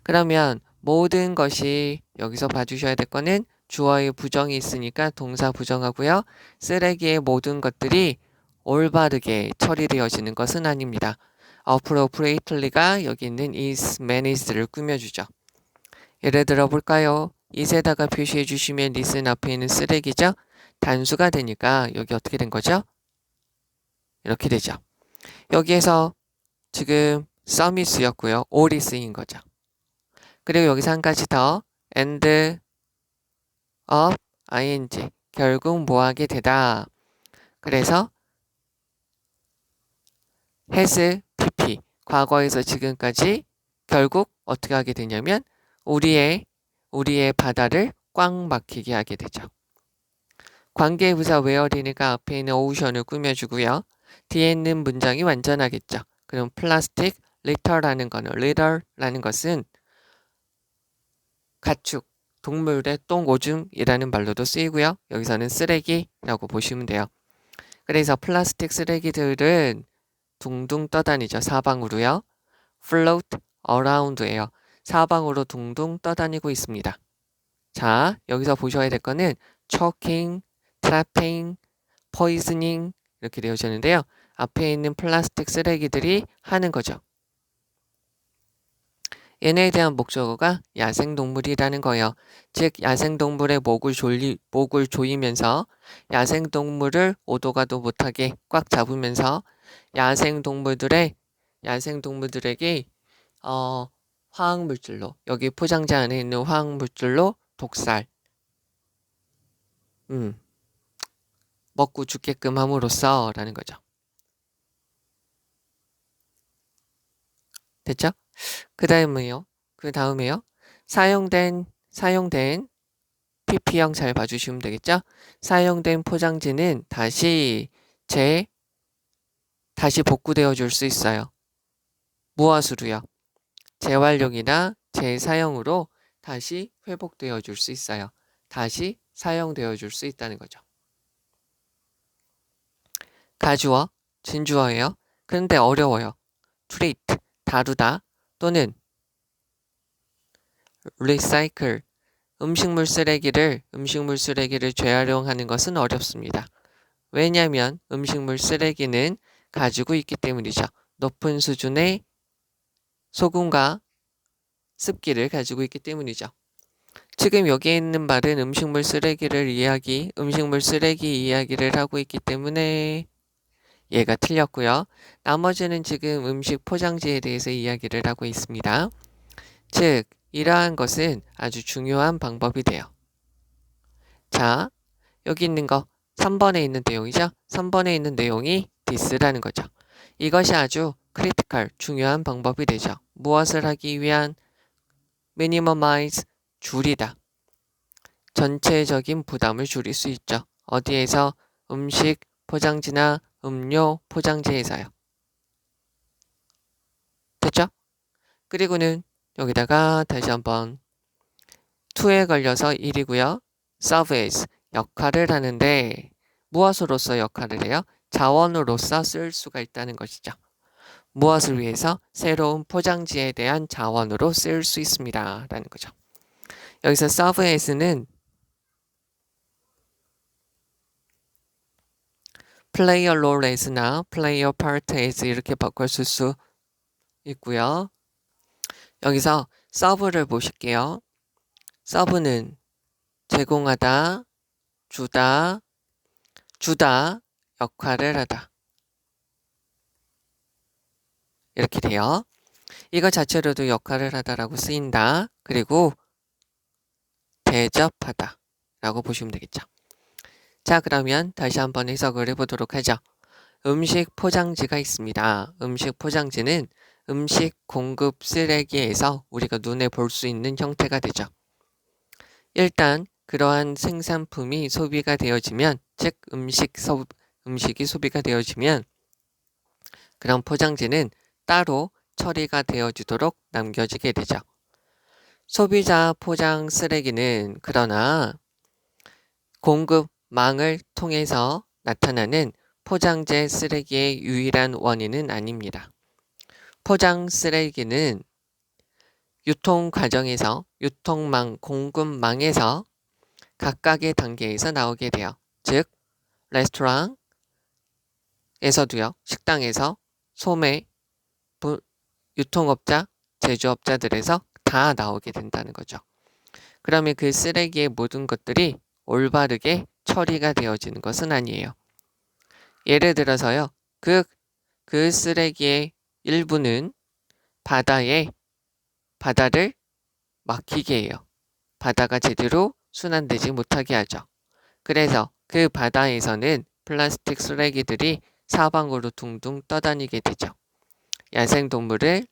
그러면 모든 것이 여기서 봐주셔야 될 거는 주어의 부정이 있으니까 동사 부정하고요. 쓰레기의 모든 것들이 올바르게 처리되어지는 것은 아닙니다. appropriately가 여기 있는 is, manage를 꾸며주죠. 예를 들어 볼까요? is에다가 표시해 주시면 listen 앞에 있는 쓰레기죠? 단수가 되니까 여기 어떻게 된 거죠? 이렇게 되죠. 여기에서 지금 some이 쓰였고요. all이 쓰인 거죠. 그리고 여기서 한 가지 더 end of ing 결국 뭐 하게 되다. 그래서 has pp 과거에서 지금까지 결국 어떻게 하게 되냐면 우리의 바다를 꽉 막히게 하게 되죠. 관계부사 where이니까 앞에 있는 ocean을 꾸며주고요. 뒤에 있는 문장이 완전하겠죠. 그럼 플라스틱 litter라는 것은 가축, 동물의 똥오줌이라는 말로도 쓰이고요. 여기서는 쓰레기라고 보시면 돼요. 그래서 플라스틱 쓰레기들은 둥둥 떠다니죠. 사방으로요. float around예요. 사방으로 둥둥 떠다니고 있습니다. 자, 여기서 보셔야 될 거는 choking, trapping, poisoning 이렇게 되어졌는데요. 앞에 있는 플라스틱 쓰레기들이 하는 거죠. 얘네에 대한 목적어가 야생동물이라는 거예요. 즉 야생동물의 목을 조이면서 야생동물을 오도가도 못하게 꽉 잡으면서 야생동물들에게 화학물질로 여기 포장재 안에 있는 화학물질로 독살 먹고 죽게끔 함으로써 라는 거죠. 됐죠? 그 다음에요. 사용된 PP형 잘 봐주시면 되겠죠? 사용된 포장지는 다시 복구되어 줄 수 있어요. 무엇으로요? 재활용이나 재사용으로 다시 회복되어 줄 수 있어요. 다시 사용되어 줄 수 있다는 거죠. 가주어, 진주어예요. 그런데 어려워요. treat, 다루다 또는 recycle, 음식물 쓰레기를 재활용하는 것은 어렵습니다. 왜냐하면 음식물 쓰레기는 가지고 있기 때문이죠. 높은 수준의 소금과 습기를 가지고 있기 때문이죠. 지금 여기에 있는 말은 음식물 쓰레기 이야기를 하고 있기 때문에 얘가 틀렸고요. 나머지는 지금 음식 포장지에 대해서 이야기를 하고 있습니다. 즉, 이러한 것은 아주 중요한 방법이 돼요. 자, 여기 있는 거 3번에 있는 내용이죠. 3번에 있는 내용이 this라는 거죠. 이것이 아주 크리티컬, 중요한 방법이 되죠. 무엇을 하기 위한 minimize, 줄이다. 전체적인 부담을 줄일 수 있죠. 어디에서? 음식 포장지나 음료 포장지에서요. 됐죠? 그리고는 여기다가 다시 한번 to에 걸려서 1이고요. serve as, 역할을 하는데 무엇으로서 역할을 해요? 자원으로서 쓸 수가 있다는 것이죠. 무엇을 위해서? 새로운 포장지에 대한 자원으로 쓸 수 있습니다. 라는 거죠. 여기서 serve as는 play a role as나 play a part as 이렇게 바꿔 쓸 수 있고요. 여기서 serve를 보실게요. serve는 제공하다, 주다, 역할을 하다. 이렇게 돼요. 이거 자체로도 역할을 하다라고 쓰인다. 그리고 대접하다 라고 보시면 되겠죠. 자, 그러면 다시 한번 해석을 해보도록 하죠. 음식 포장지가 있습니다. 음식 포장지는 음식 공급 쓰레기에서 우리가 눈에 볼 수 있는 형태가 되죠. 일단 그러한 생산품이 소비가 되어지면, 즉 음식이 소비가 되어지면 그런 포장지는 따로 처리가 되어지도록 남겨지게 되죠. 소비자 포장 쓰레기는 그러나 공급망을 통해서 나타나는 포장재 쓰레기의 유일한 원인은 아닙니다. 포장 쓰레기는 유통 과정에서, 공급망에서 각각의 단계에서 나오게 돼요. 즉, 레스토랑에서도요, 식당에서, 소매, 유통업자, 제조업자들에서 다 나오게 된다는 거죠. 그러면 그 쓰레기의 모든 것들이 올바르게 처리가 되어지는 것은 아니에요. 예를 들어서요, 그 쓰레기의 일부는 바다를 막히게 해요. 바다가 제대로 순환되지 못하게 하죠. 그래서 그 바다에서는 플라스틱 쓰레기들이 사방으로 둥둥 떠다니게 되죠. 야생동물을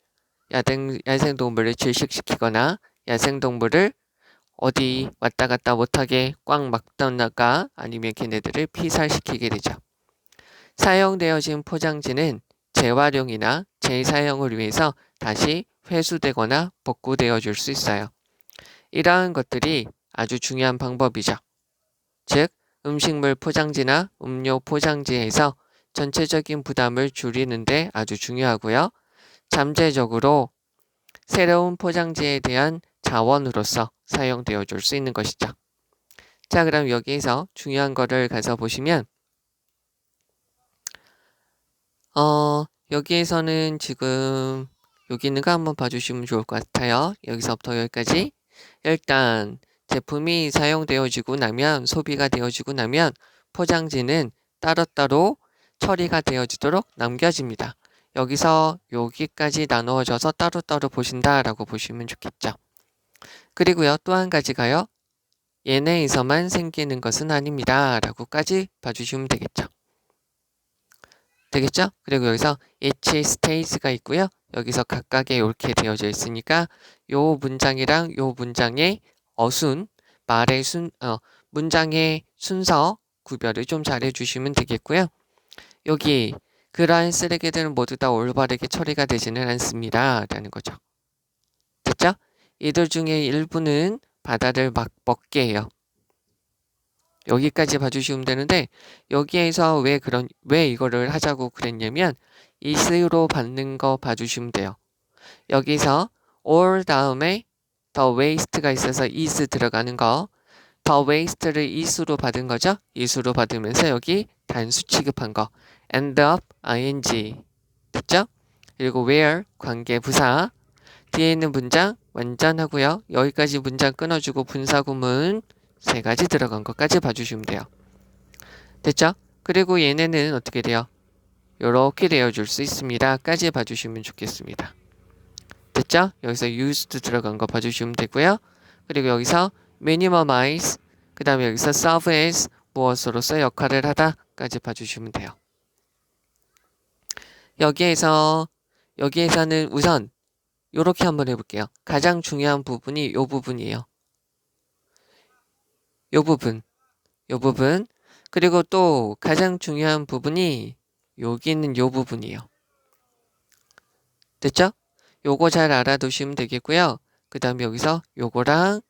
질식시키거나 야생동물을 어디 왔다 갔다 못하게 꽉 막던가 아니면 걔네들을 피살시키게 되죠. 사용되어진 포장지는 재활용이나 재사용을 위해서 다시 회수되거나 복구되어 줄 수 있어요. 이러한 것들이 아주 중요한 방법이죠. 즉, 음식물 포장지나 음료 포장지에서 전체적인 부담을 줄이는데 아주 중요하고요. 잠재적으로 새로운 포장지에 대한 자원으로서 사용되어 줄 수 있는 것이죠. 자, 그럼 여기에서 중요한 거를 가서 보시면 여기에서는 지금 여기 있는 거 한번 봐주시면 좋을 것 같아요. 여기서부터 여기까지. 일단 제품이 사용되어지고 나면 소비가 되어지고 나면 포장지는 따로따로 처리가 되어지도록 남겨집니다. 여기서 여기까지 나누어져서 따로따로 보신다라고 보시면 좋겠죠. 그리고요, 또 한 가지가요. 얘네에서만 생기는 것은 아닙니다. 라고까지 봐주시면 되겠죠. 되겠죠? 그리고 여기서 each stage가 있고요. 여기서 각각의 이렇게 되어져 있으니까 요 문장이랑 요 문장의 말의 문장의 순서 구별을 좀 잘 해주시면 되겠고요. 여기 그러한 쓰레기들은 모두 다 올바르게 처리가 되지는 않습니다. 라는 거죠. 됐죠? 이들 중에 일부는 바다를 막 먹게 해요. 여기까지 봐주시면 되는데 여기에서 왜 이거를 하자고 그랬냐면 is로 받는 거 봐주시면 돼요. 여기서 or 다음에 the waste가 있어서 is 들어가는 거 the waste를 is로 받은 거죠. is로 받으면서 여기 단수 취급한 거 end up ing 됐죠? 그리고 where 관계 부사 뒤에 있는 문장 완전하고요. 여기까지 문장 끊어주고 분사구문 3가지 들어간 것까지 봐주시면 돼요. 됐죠? 그리고 얘네는 어떻게 돼요? 이렇게 되어줄 수 있습니다. 까지 봐주시면 좋겠습니다. 됐죠? 여기서 used 들어간 거 봐주시면 되고요. 그리고 여기서 minimize, 그 다음에 여기서 serve as 무엇으로서 역할을 하다까지 봐주시면 돼요. 여기에서는 우선 이렇게 한번 해볼게요. 가장 중요한 부분이 이 부분이에요. 요 부분. 그리고 또 가장 중요한 부분이 여기 있는 요 부분이에요. 됐죠? 요거 잘 알아두시면 되겠고요. 그 다음에 여기서 요거랑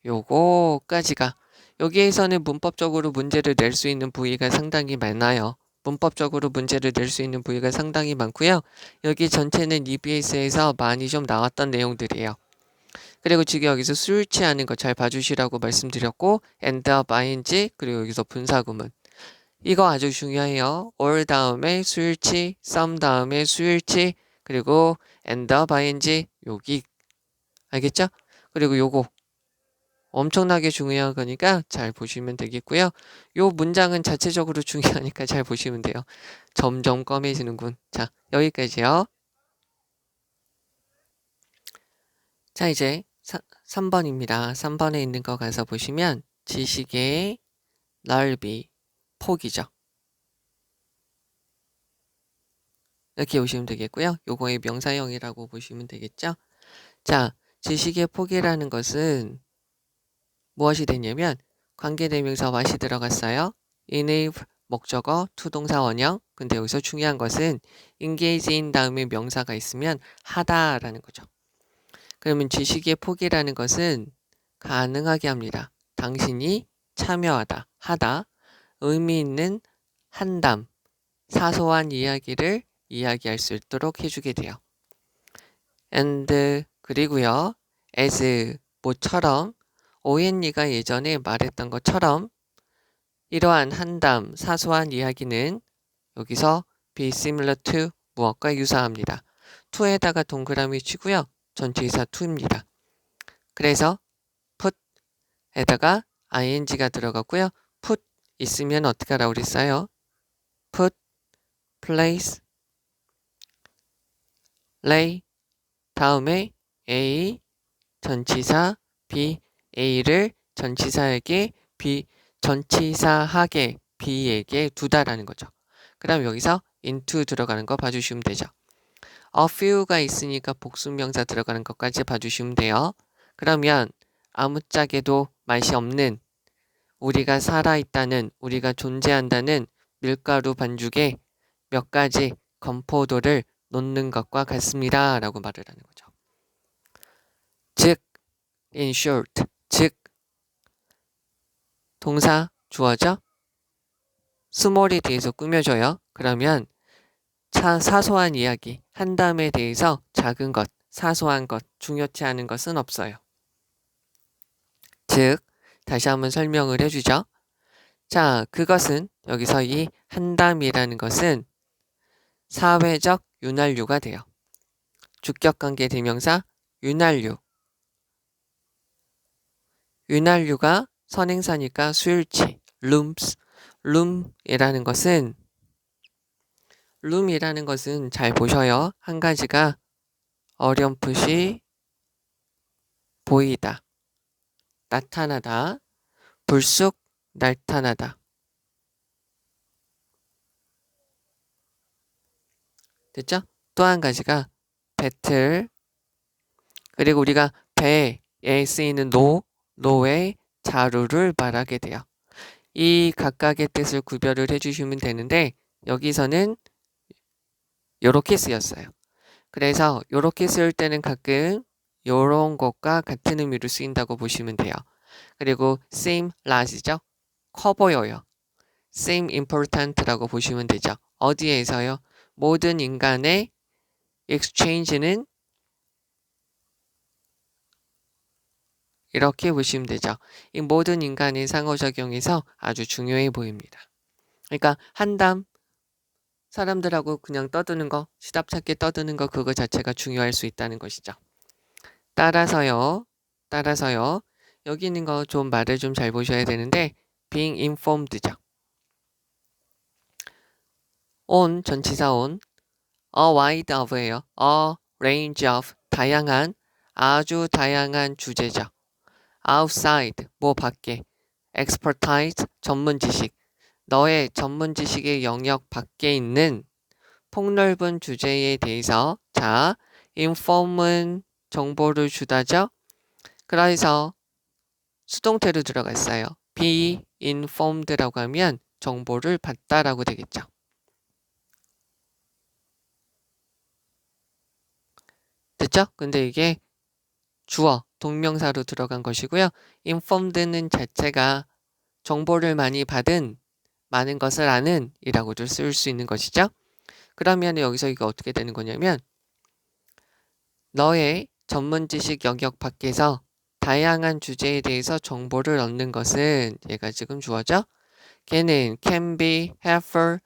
요거까지가 여기에서는 문법적으로 문제를 낼 수 있는 부위가 상당히 많아요. 문법적으로 문제를 낼 수 있는 부위가 상당히 많고요. 여기 전체는 EBS에서 많이 좀 나왔던 내용들이에요. 그리고 지금 여기서 수일치하는 거 잘 봐주시라고 말씀드렸고 end up ing 그리고 여기서 분사구문 이거 아주 중요해요. all 다음에 수일치, some 다음에 수일치 그리고 end up ing 여기 알겠죠? 그리고 요거 엄청나게 중요한 거니까 잘 보시면 되겠고요. 요 문장은 자체적으로 중요하니까 잘 보시면 돼요. 점점 검해지는군. 자, 여기까지요. 자, 이제 3번입니다. 3번에 있는 거 가서 보시면 지식의 넓이, 폭이죠. 이렇게 보시면 되겠고요. 요거의 명사형이라고 보시면 되겠죠. 자, 지식의 폭이라는 것은 무엇이 되냐면 관계대명사 what이 들어갔어요. enable 목적어 투동사 원형. 근데 여기서 중요한 것은 engage in 다음에 명사가 있으면 하다라는 거죠. 그러면 지식의 폭이라는 것은 가능하게 합니다. 당신이 참여하다, 하다, 의미 있는 한담, 사소한 이야기를 이야기할 수 있도록 해주게 돼요. and 그리고요, as 뭐처럼 오헨리가 예전에 말했던 것처럼 이러한 한담, 사소한 이야기는 여기서 be similar to 무엇과 유사합니다. to에다가 동그라미 치고요. 전치사 to입니다. 그래서 put에다가 ing가 들어갔고요. put 있으면 어떻게 하라고 그랬어요? put, place, lay 다음에 a 전치사 b a를 전치사에게 b 전치사하게 b에게 두다라는 거죠. 그 다음 여기서 into 들어가는 거 봐주시면 되죠. a few가 있으니까 복수명사 들어가는 것까지 봐주시면 돼요. 그러면 아무짝에도 맛이 없는, 우리가 살아있다는, 우리가 존재한다는 밀가루 반죽에 몇 가지 건포도를 놓는 것과 같습니다. 라고 말을 하는 거죠. 즉, in short, 즉, 동사 주어져 스몰에 대해서 꾸며줘요. 그러면 사소한 이야기, 한담에 대해서 작은 것, 사소한 것, 중요치 않은 것은 없어요. 즉, 다시 한번 설명을 해주죠. 자, 그것은 여기서 이 한담이라는 것은 사회적 윤활유가 돼요. 주격관계 대명사 윤활유. 윤활유가 선행사니까 수일치, looms. 룸이라는 것은 잘 보셔요. 한 가지가 어렴풋이 보이다, 나타나다, 불쑥 나타나다. 됐죠? 또 한 가지가 배틀. 그리고 우리가 배에 쓰이는 노의 자루를 말하게 돼요. 이 각각의 뜻을 구별을 해주시면 되는데 여기서는 요렇게 쓰였어요. 그래서 요렇게 쓸 때는 가끔 요런 것과 같은 의미로 쓰인다고 보시면 돼요. 그리고 same large죠. 커 보여요. same important라고 보시면 되죠. 어디에서요? 모든 인간의 exchange는 이렇게 보시면 되죠. 이 모든 인간의 상호작용에서 아주 중요해 보입니다. 그러니까 한담, 사람들하고 그냥 떠드는 거, 시답찾게 떠드는 거 그거 자체가 중요할 수 있다는 것이죠. 따라서요. 여기 있는 거 좀 말을 좀 잘 보셔야 되는데 being informed죠. on 전치사 on a wide of예요. a range of 다양한 아주 다양한 주제죠. outside 뭐 밖에 expertise 전문 지식 너의 전문 지식의 영역 밖에 있는 폭넓은 주제에 대해서 자 inform은 정보를 주다죠. 그래서 수동태로 들어갔어요. be informed라고 하면 정보를 받다라고 되겠죠. 됐죠? 근데 이게 주어, 동명사로 들어간 것이고요. informed는 자체가 정보를 많이 받은, 많은 것을 아는 이라고도 쓸 수 있는 것이죠. 그러면 여기서 이거 어떻게 되는 거냐면 너의 전문 지식 영역 밖에서 다양한 주제에 대해서 정보를 얻는 것은 얘가 지금 주어져. 걔는 can be helpful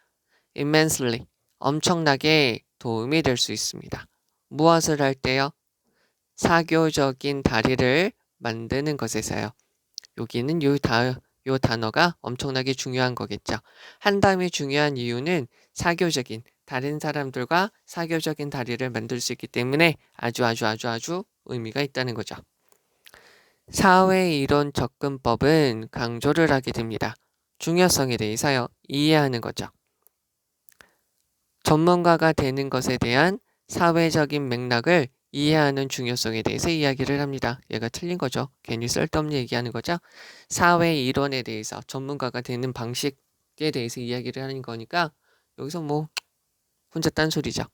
immensely. 엄청나게 도움이 될 수 있습니다. 무엇을 할 때요? 사교적인 다리를 만드는 것에서요. 여기는 요 단어가 엄청나게 중요한 거겠죠. 한담이 중요한 이유는 사교적인, 다른 사람들과 사교적인 다리를 만들 수 있기 때문에 아주 의미가 있다는 거죠. 사회이론 접근법은 강조를 하게 됩니다. 중요성에 대해서요. 이해하는 거죠. 전문가가 되는 것에 대한 사회적인 맥락을 이해하는 중요성에 대해서 이야기를 합니다. 얘가 틀린 거죠. 괜히 쓸데없는 얘기하는 거죠. 사회 이론에 대해서 전문가가 되는 방식에 대해서 이야기를 하는 거니까 여기서 뭐 혼자 딴소리죠.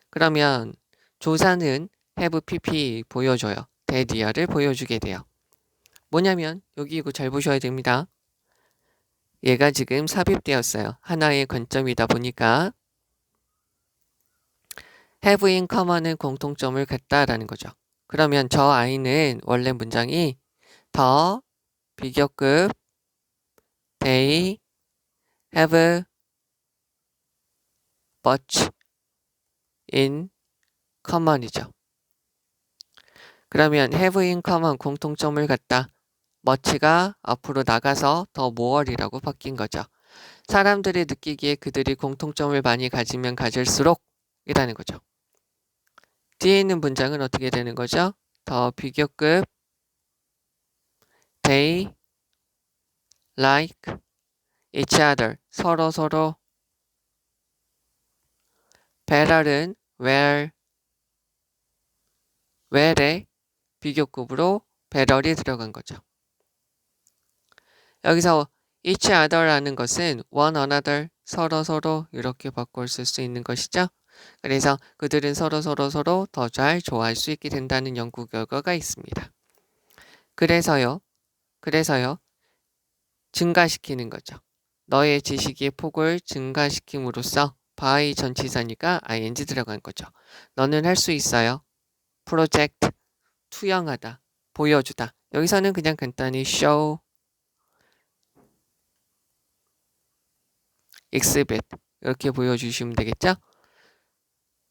그러면 조사는 have pp 보여줘요. 대디어를 보여주게 돼요. 뭐냐면 여기 이거 잘 보셔야 됩니다. 얘가 지금 삽입되었어요. 하나의 관점이다 보니까 have in common은 공통점을 갖다라는 거죠. 그러면 저 아이는 원래 문장이 더 비교급 they have much in common이죠. 그러면 have in common 공통점을 갖다 much가 앞으로 나가서 더 more이라고 바뀐 거죠. 사람들이 느끼기에 그들이 공통점을 많이 가지면 가질수록 이라는 거죠. 뒤에 있는 문장은 어떻게 되는 거죠? 더 비교급 they like each other 서로 better은 where의 비교급으로 배럴이 들어간 거죠. 여기서 each other라는 것은 one another, 서로 이렇게 바꿔 쓸 수 있는 것이죠. 그래서 그들은 서로 더 잘 좋아할 수 있게 된다는 연구 결과가 있습니다. 그래서요, 증가시키는 거죠. 너의 지식의 폭을 증가시킴으로써 by 전치사니까 ing 들어간 거죠. 너는 할 수 있어요. 프로젝트, 투영하다, 보여주다. 여기서는 그냥 간단히 show, exhibit 이렇게 보여주시면 되겠죠?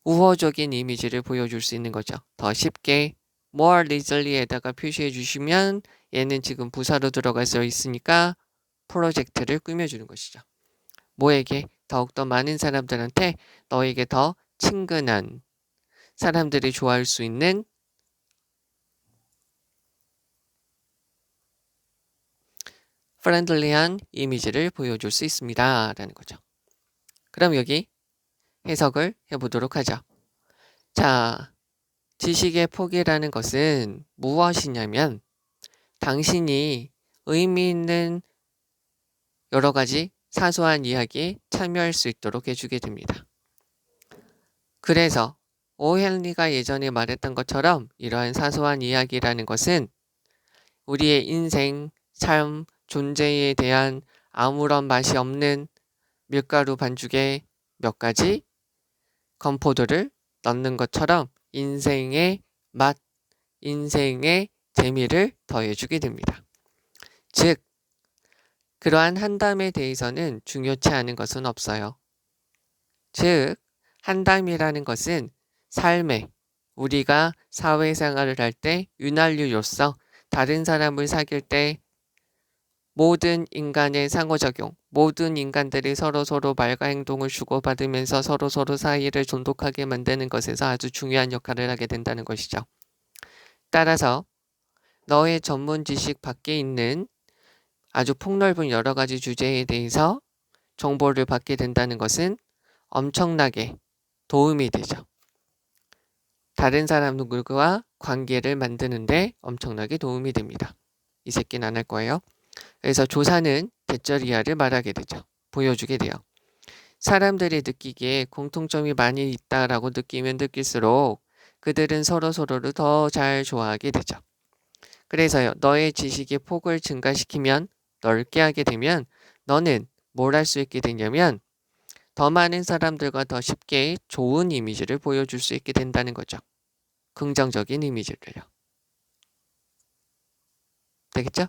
우호적인 이미지를 보여줄 수 있는 거죠. 더 쉽게 more easily에다가 표시해 주시면 얘는 지금 부사로 들어가서 있으니까 프로젝트를 꾸며주는 것이죠. 뭐에게? 더욱더 많은 사람들한테 너에게 더 친근한 사람들이 좋아할 수 있는 프렌들리한 이미지를 보여줄 수 있습니다. 라는 거죠. 그럼 여기 해석을 해보도록 하죠. 자, 지식의 폭이라는 것은 무엇이냐면 당신이 의미 있는 여러 가지 사소한 이야기에 참여할 수 있도록 해주게 됩니다. 그래서 오헨리가 예전에 말했던 것처럼 이러한 사소한 이야기라는 것은 우리의 인생, 삶, 존재에 대한 아무런 맛이 없는 밀가루 반죽에 몇 가지 건포도를 넣는 것처럼 인생의 맛, 인생의 재미를 더해주게 됩니다. 즉, 그러한 한담에 대해서는 중요치 않은 것은 없어요. 즉, 한담이라는 것은 삶에 우리가 사회생활을 할 때 윤활유로서 다른 사람을 사귈 때 모든 인간의 상호작용, 모든 인간들이 서로 말과 행동을 주고받으면서 서로 사이를 돈독하게 만드는 것에서 아주 중요한 역할을 하게 된다는 것이죠. 따라서 너의 전문 지식 밖에 있는 아주 폭넓은 여러 가지 주제에 대해서 정보를 받게 된다는 것은 엄청나게 도움이 되죠. 다른 사람들과 관계를 만드는데 엄청나게 도움이 됩니다. 이 새끼는 안 할 거예요. 그래서 조사는 대절이하를 말하게 되죠. 보여주게 돼요. 사람들이 느끼기에 공통점이 많이 있다라고 느끼면 느낄수록 그들은 서로를 더 잘 좋아하게 되죠. 그래서요. 너의 지식의 폭을 증가시키면 넓게 하게 되면 너는 뭘 할 수 있게 되냐면 더 많은 사람들과 더 쉽게 좋은 이미지를 보여줄 수 있게 된다는 거죠. 긍정적인 이미지를요. 되겠죠?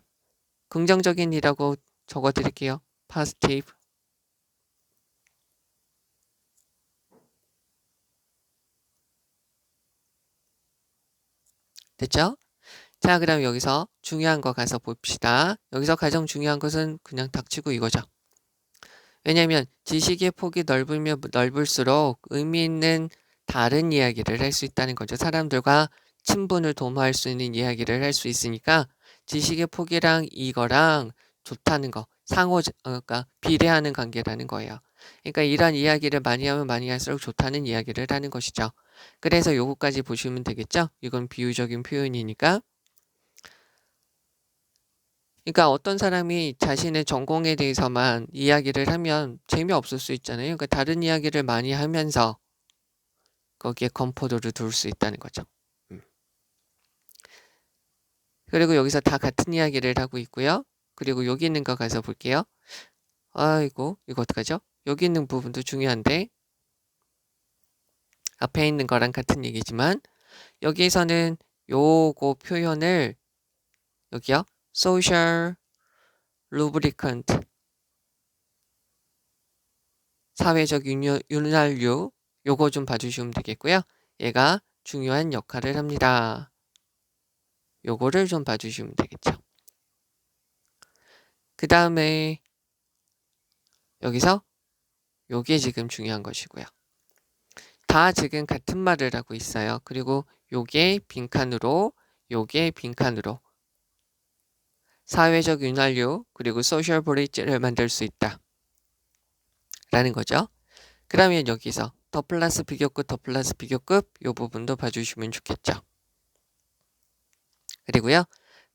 긍정적인이라고 적어드릴게요. positive. 됐죠? 자, 그럼 여기서 중요한 거 가서 봅시다. 여기서 가장 중요한 것은 그냥 닥치고 이거죠. 왜냐하면 지식의 폭이 넓으면 넓을수록 의미 있는 다른 이야기를 할 수 있다는 거죠. 사람들과 친분을 도모할 수 있는 이야기를 할 수 있으니까 지식의 폭이랑 이거랑 좋다는 거, 그러니까 비례하는 관계라는 거예요. 그러니까 이런 이야기를 많이 하면 많이 할수록 좋다는 이야기를 하는 것이죠. 그래서 요거까지 보시면 되겠죠? 이건 비유적인 표현이니까. 그러니까 어떤 사람이 자신의 전공에 대해서만 이야기를 하면 재미없을 수 있잖아요. 그러니까 다른 이야기를 많이 하면서 거기에 건포도를 둘 수 있다는 거죠. 그리고 여기서 다 같은 이야기를 하고 있고요. 그리고 여기 있는 거 가서 볼게요. 아이고, 이거 어떡하죠? 여기 있는 부분도 중요한데 앞에 있는 거랑 같은 얘기지만 여기에서는 요거 표현을 여기요. social lubricant 사회적 윤활유 요거 좀 봐주시면 되겠고요. 얘가 중요한 역할을 합니다. 요거를 좀 봐주시면 되겠죠. 그 다음에 여기서 요게 지금 중요한 것이고요. 다 지금 같은 말을 하고 있어요. 그리고 요게 빈칸으로 요게 빈칸으로 사회적 윤활유 그리고 소셜 브릿지를 만들 수 있다. 라는 거죠. 그러면 여기서 더 플러스 비교급 요 부분도 봐주시면 좋겠죠. 그리고요.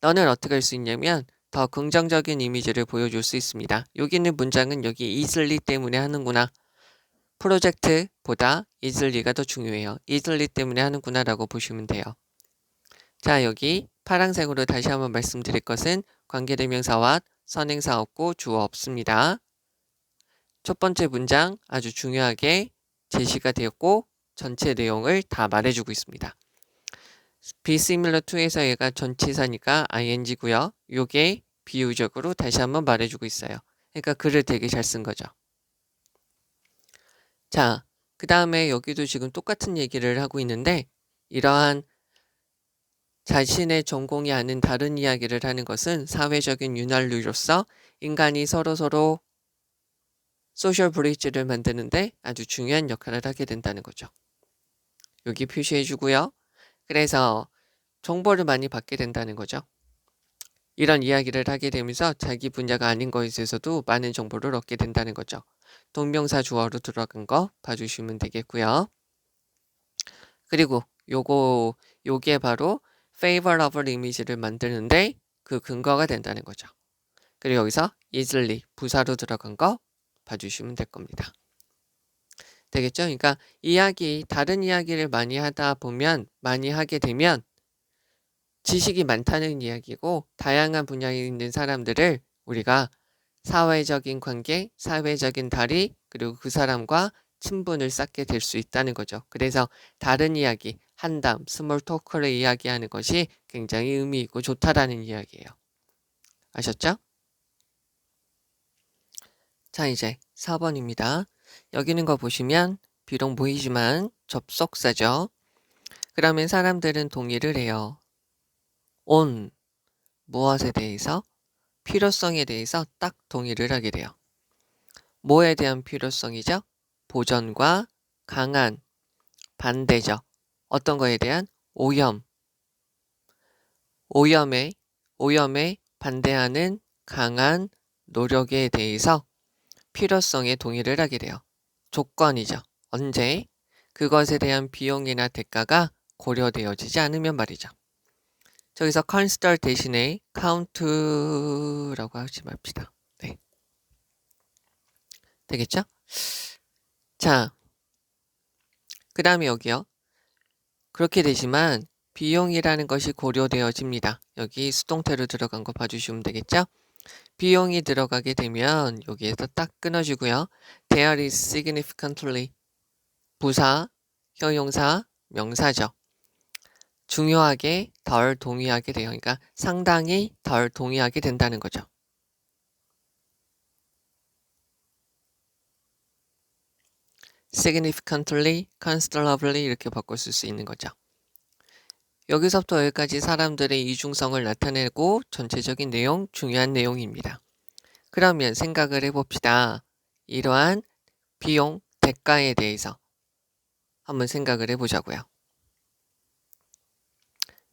너는 어떻게 할 수 있냐면 더 긍정적인 이미지를 보여줄 수 있습니다. 여기 있는 문장은 여기 easily 때문에 하는구나. 프로젝트보다 easily가 더 중요해요. easily 때문에 하는구나 라고 보시면 돼요. 자, 여기 파란색으로 다시 한번 말씀드릴 것은 관계대명사와 선행사 없고 주어 없습니다. 첫 번째 문장 아주 중요하게 제시가 되었고 전체 내용을 다 말해주고 있습니다. be similar to에서 얘가 전치사니까 ing고요. 요게 비유적으로 다시 한번 말해주고 있어요. 그러니까 글을 되게 잘 쓴 거죠. 자, 그 다음에 여기도 지금 똑같은 얘기를 하고 있는데 이러한 자신의 전공이 아닌 다른 이야기를 하는 것은 사회적인 윤활유로서 인간이 서로서로 소셜 브릿지를 만드는데 아주 중요한 역할을 하게 된다는 거죠. 여기 표시해 주고요. 그래서 정보를 많이 받게 된다는 거죠. 이런 이야기를 하게 되면서 자기 분야가 아닌 것에 있어서도 많은 정보를 얻게 된다는 거죠. 동명사 주어로 들어간 거 봐주시면 되겠고요. 그리고 요게 바로 favorable 이미지를 만드는데 그 근거가 된다는 거죠. 그리고 여기서 easily 부사로 들어간 거 봐주시면 될 겁니다. 되겠죠? 그러니까 다른 이야기를 많이 하게 되면 지식이 많다는 이야기고 다양한 분야에 있는 사람들을 우리가 사회적인 관계, 사회적인 다리, 그리고 그 사람과 친분을 쌓게 될 수 있다는 거죠. 그래서 다른 이야기, 한담, 스몰 토크를 이야기하는 것이 굉장히 의미 있고 좋다라는 이야기예요. 아셨죠? 자, 이제 4번입니다. 여기 있는 거 보시면 비록 보이지만 접속사죠. 그러면 사람들은 동의를 해요. on 무엇에 대해서? 필요성에 대해서 딱 동의를 하게 돼요. 뭐에 대한 필요성이죠? 보전과 강한 반대죠. 어떤 거에 대한? 오염에 반대하는 강한 노력에 대해서 필요성에 동의를 하게 돼요. 조건이죠. 언제? 그것에 대한 비용이나 대가가 고려되어지지 않으면 말이죠. 저기서 consider 대신에 count라고 하지 맙시다. 네. 되겠죠? 자, 그 다음에 여기요. 그렇게 되지만 비용이라는 것이 고려되어집니다. 여기 수동태로 들어간 거 봐주시면 되겠죠? 비용이 들어가게 되면 여기에서 딱 끊어주고요. There is significantly 부사, 형용사, 명사죠. 중요하게 덜 동의하게 돼요. 그러니까 상당히 덜 동의하게 된다는 거죠. significantly, considerably 이렇게 바꿔 쓸 수 있는 거죠. 여기서부터 여기까지 사람들의 이중성을 나타내고 전체적인 내용, 중요한 내용입니다. 그러면 생각을 해봅시다. 이러한 비용, 대가에 대해서 한번 생각을 해보자고요.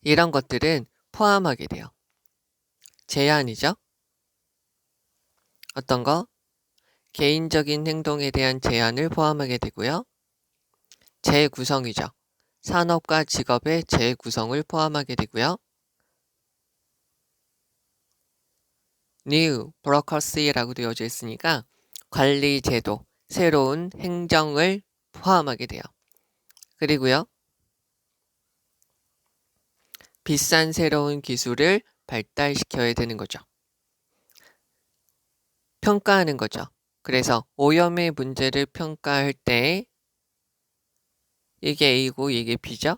이런 것들은 포함하게 돼요. 제한이죠. 어떤 거? 개인적인 행동에 대한 제한을 포함하게 되고요. 재구성이죠. 산업과 직업의 재구성을 포함하게 되고요. new bureaucracy라고 되어져 있으니까 관리 제도, 새로운 행정을 포함하게 돼요. 그리고요. 비싼 새로운 기술을 발달시켜야 되는 거죠. 평가하는 거죠. 그래서 오염의 문제를 평가할 때 이게 A고 이게 B죠.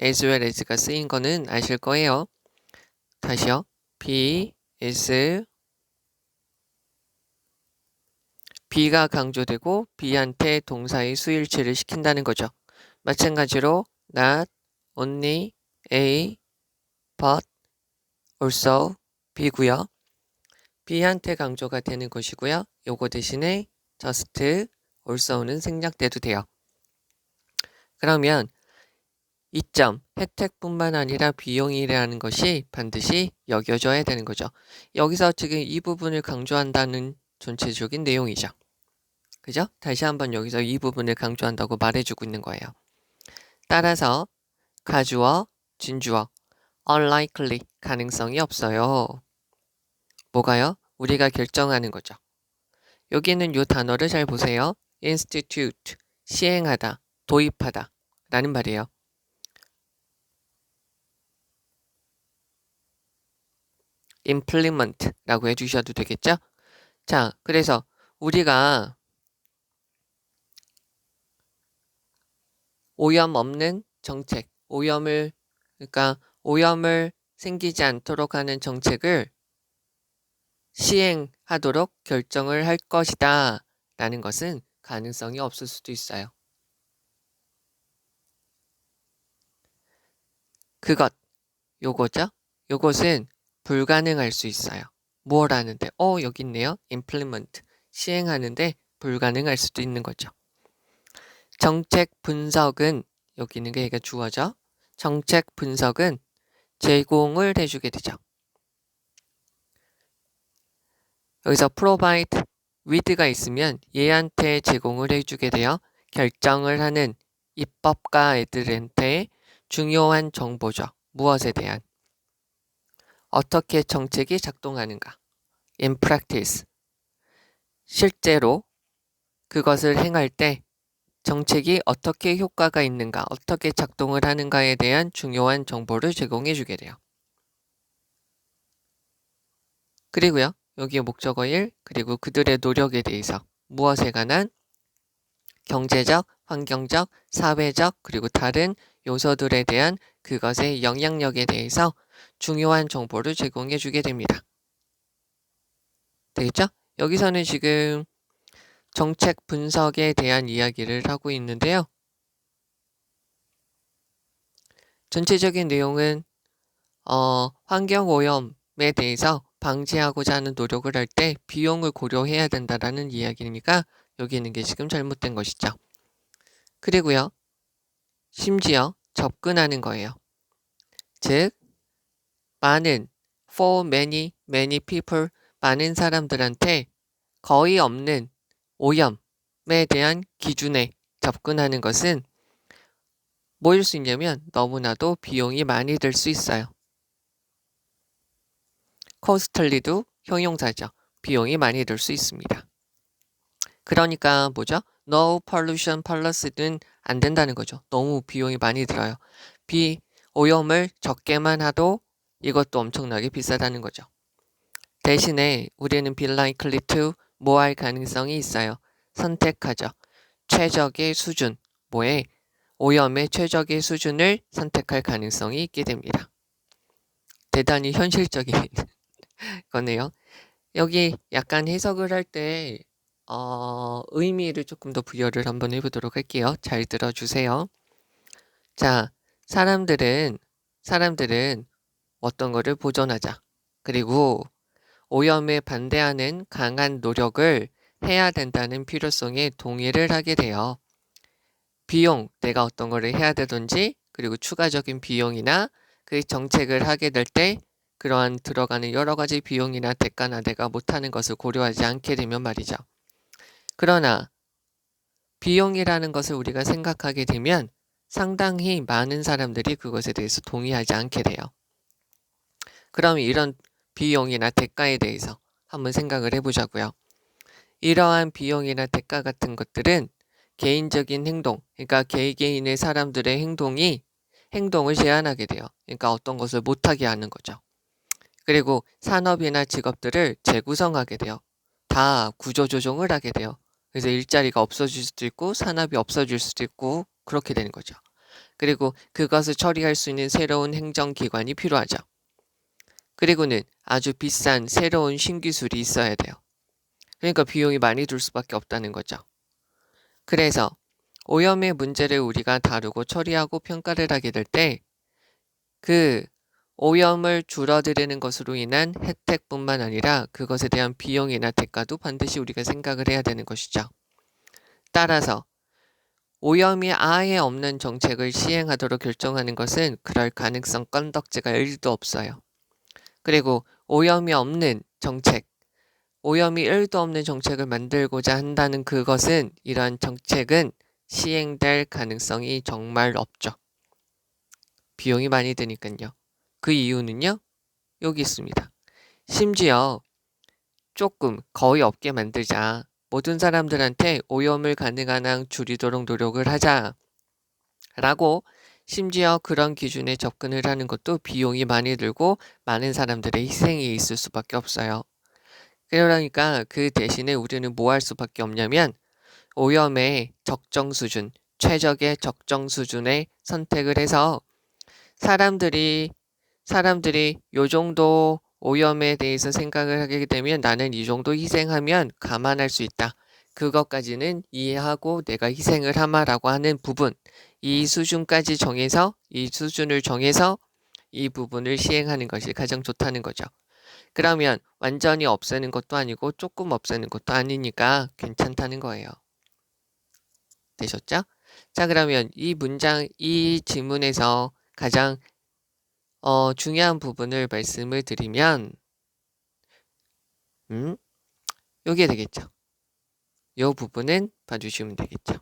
as well as가 쓰인 거는 아실 거예요. 다시요. B, S, B가 강조되고 B한테 동사의 수일치를 시킨다는 거죠. 마찬가지로 not, only, A, but, also, B고요. B한테 강조가 되는 것이고요. 요거 대신에 just, also는 생략돼도 돼요. 그러면 이점, 혜택뿐만 아니라 비용이라는 것이 반드시 여겨져야 되는 거죠. 여기서 지금 이 부분을 강조한다는 전체적인 내용이죠. 그죠? 다시 한번 여기서 이 부분을 강조한다고 말해주고 있는 거예요. 따라서 가주어, 진주어, unlikely, 가능성이 없어요. 뭐가요? 우리가 결정하는 거죠. 여기는 이 단어를 잘 보세요. institute, 시행하다, 도입하다 라는 말이에요. implement라고 해주셔도 되겠죠? 자, 그래서 우리가 오염 없는 정책, 그러니까 오염을 생기지 않도록 하는 정책을 시행하도록 결정을 할 것이다 라는 것은 가능성이 없을 수도 있어요. 요거죠? 요것은 불가능할 수 있어요. 뭘 하는데? 여기 있네요. implement, 시행하는데 불가능할 수도 있는 거죠. 정책 분석은, 여기 있는 게 얘가 주어져. 정책 분석은 제공을 해주게 되죠. 여기서 provide with가 있으면 얘한테 제공을 해주게 돼요. 결정을 하는 입법가 애들한테 중요한 정보죠. 무엇에 대한? 어떻게 정책이 작동하는가? in practice. 실제로 그것을 행할 때 정책이 어떻게 효과가 있는가, 어떻게 작동을 하는가에 대한 중요한 정보를 제공해 주게 돼요. 그리고요, 여기에 목적어 1, 그리고 그들의 노력에 대해서 무엇에 관한 경제적, 환경적, 사회적, 그리고 다른 요소들에 대한 그것의 영향력에 대해서 중요한 정보를 제공해 주게 됩니다. 되겠죠? 여기서는 지금 정책 분석에 대한 이야기를 하고 있는데요. 전체적인 내용은 환경오염에 대해서 방지하고자 하는 노력을 할 때 비용을 고려해야 된다라는 이야기니까 여기 있는 게 지금 잘못된 것이죠. 그리고요, 심지어 접근하는 거예요. 즉, 많은, for many people, 많은 사람들한테 거의 없는 오염에 대한 기준에 접근하는 것은 뭐일 수 있냐면 너무나도 비용이 많이 들 수 있어요. costly도 형용사죠. 비용이 많이 들 수 있습니다. 그러니까 뭐죠? No pollution policy는 안 된다는 거죠. 너무 비용이 많이 들어요. 오염을 적게만 하도 이것도 엄청나게 비싸다는 거죠. 대신에 우리는 be likely to 뭐 할 가능성이 있어요. 선택하죠. 최적의 수준, 오염의 최적의 수준을 선택할 가능성이 있게 됩니다. 대단히 현실적인 거네요. 여기 약간 해석을 할 때 의미를 조금 더 부여를 한번 해보도록 할게요. 잘 들어주세요. 자, 사람들은 어떤 거를 보존하자. 그리고 오염에 반대하는 강한 노력을 해야 된다는 필요성에 동의를 하게 돼요. 비용, 내가 어떤 거를 해야 되든지, 그리고 추가적인 비용이나 그 정책을 하게 될 때 그러한 들어가는 여러 가지 비용이나 대가나 내가 못하는 것을 고려하지 않게 되면 말이죠. 그러나 비용이라는 것을 우리가 생각하게 되면 상당히 많은 사람들이 그것에 대해서 동의하지 않게 돼요. 그럼 이런 비용이나 대가에 대해서 한번 생각을 해보자고요. 이러한 비용이나 대가 같은 것들은 개인적인 행동, 그러니까 개개인의 사람들의 행동을 제한하게 돼요. 그러니까 어떤 것을 못하게 하는 거죠. 그리고 산업이나 직업들을 재구성하게 돼요. 다 구조조정을 하게 돼요. 그래서 일자리가 없어질 수도 있고 산업이 없어질 수도 있고 그렇게 되는 거죠. 그리고 그것을 처리할 수 있는 새로운 행정기관이 필요하죠. 그리고는 아주 비싼 새로운 신기술이 있어야 돼요. 그러니까 비용이 많이 들 수밖에 없다는 거죠. 그래서 오염의 문제를 우리가 다루고 처리하고 평가를 하게 될 때 그 오염을 줄어드리는 것으로 인한 혜택뿐만 아니라 그것에 대한 비용이나 대가도 반드시 우리가 생각을 해야 되는 것이죠. 따라서 오염이 아예 없는 정책을 시행하도록 결정하는 것은 그럴 가능성 건덕지가 1도 없어요. 그리고 오염이 1도 없는 정책을 만들고자 한다는 그것은 이러한 정책은 시행될 가능성이 정말 없죠. 비용이 많이 드니까요. 그 이유는요. 여기 있습니다. 심지어 조금 거의 없게 만들자. 모든 사람들한테 오염을 가능한 한 줄이도록 노력을 하자. 라고 심지어 그런 기준에 접근을 하는 것도 비용이 많이 들고 많은 사람들의 희생이 있을 수밖에 없어요. 그러니까 그 대신에 우리는 뭐 할 수밖에 없냐면 오염의 적정 수준, 최적의 적정 수준의 선택을 해서 사람들이 요 정도 오염에 대해서 생각을 하게 되면 나는 이 정도 희생하면 감안할 수 있다. 그것까지는 이해하고 내가 희생을 하마라고 하는 부분, 이 수준까지 정해서 이 수준을 정해서 이 부분을 시행하는 것이 가장 좋다는 거죠. 그러면 완전히 없애는 것도 아니고 조금 없애는 것도 아니니까 괜찮다는 거예요. 되셨죠? 자, 그러면 이 질문에서 가장 중요한 부분을 말씀을 드리면 요게 되겠죠. 요 부분은 봐주시면 되겠죠.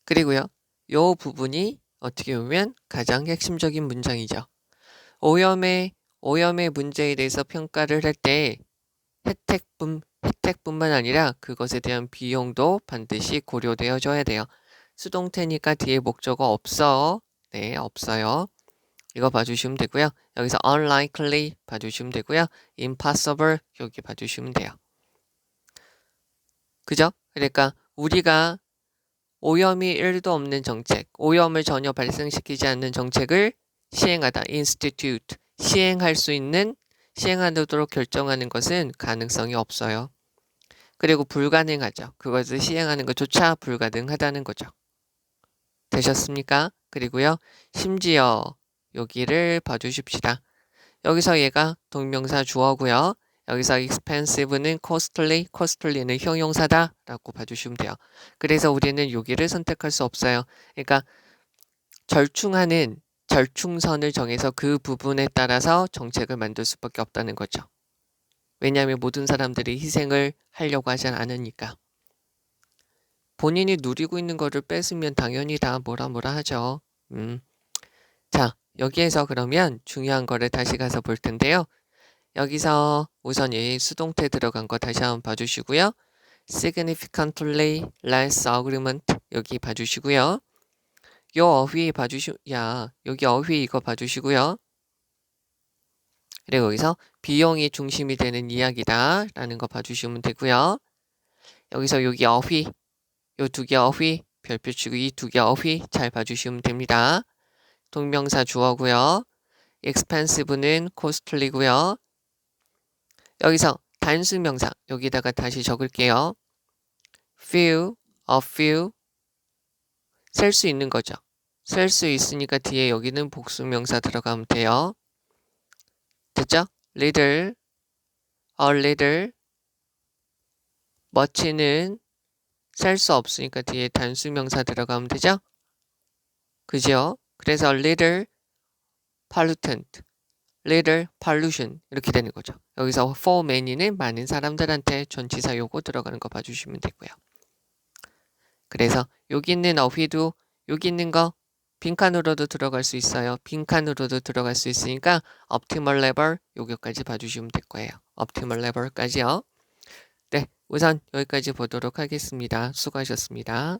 그리고요, 요 부분이 어떻게 보면 가장 핵심적인 문장이죠. 오염의 문제에 대해서 평가를 할 때 혜택뿐만 아니라 그것에 대한 비용도 반드시 고려되어져야 돼요. 수동태니까 뒤에 목적어 없어. 네, 없어요. 이거 봐주시면 되고요. 여기서 unlikely 봐주시면 되고요. impossible 여기 봐주시면 돼요. 그죠? 그러니까 우리가 오염이 1도 없는 정책, 오염을 전혀 발생시키지 않는 정책을 시행하다, institute, 시행하도록 결정하는 것은 가능성이 없어요. 그리고 불가능하죠. 그것을 시행하는 것조차 불가능하다는 거죠. 되셨습니까? 그리고요, 심지어 여기를 봐주십시다. 여기서 얘가 동명사 주어고요. 여기서 expensive는 costly는 형용사다 라고 봐주시면 돼요. 그래서 우리는 여기를 선택할 수 없어요. 그러니까 절충선을 정해서 그 부분에 따라서 정책을 만들 수밖에 없다는 거죠. 왜냐하면 모든 사람들이 희생을 하려고 하지 않으니까. 본인이 누리고 있는 거를 뺏으면 당연히 다 뭐라 하죠. 자, 여기에서 그러면 중요한 거를 다시 가서 볼 텐데요. 여기서 우선 이 수동태 들어간 거 다시 한번 봐주시고요. significantly less agreement 여기 봐주시고요. 여기 어휘 이거 봐주시고요. 그리고 여기서 비용이 중심이 되는 이야기다 라는 거 봐주시면 되고요. 여기서 여기 어휘 요 두 개 어휘 별표 치고 이 두 개 어휘 잘 봐주시면 됩니다. 동명사 주어고요. expensive는 costly고요. 여기서 단수명사 여기다가 다시 적을게요. few, a few 셀 수 있는 거죠. 셀 수 있으니까 뒤에 여기는 복수명사 들어가면 돼요. 됐죠? little, a little much는 셀 수 없으니까 뒤에 단수명사 들어가면 되죠? 그죠? 그래서 little pollutant, little pollution 이렇게 되는 거죠. 여기서 for many는 많은 사람들한테 전치사 요거 들어가는 거 봐주시면 되고요. 그래서 여기 있는 어휘도 여기 있는 거 빈칸으로도 들어갈 수 있어요. 빈칸으로도 들어갈 수 있으니까 optimal level 요거까지 봐주시면 될 거예요. optimal level까지요. 네, 우선 여기까지 보도록 하겠습니다. 수고하셨습니다.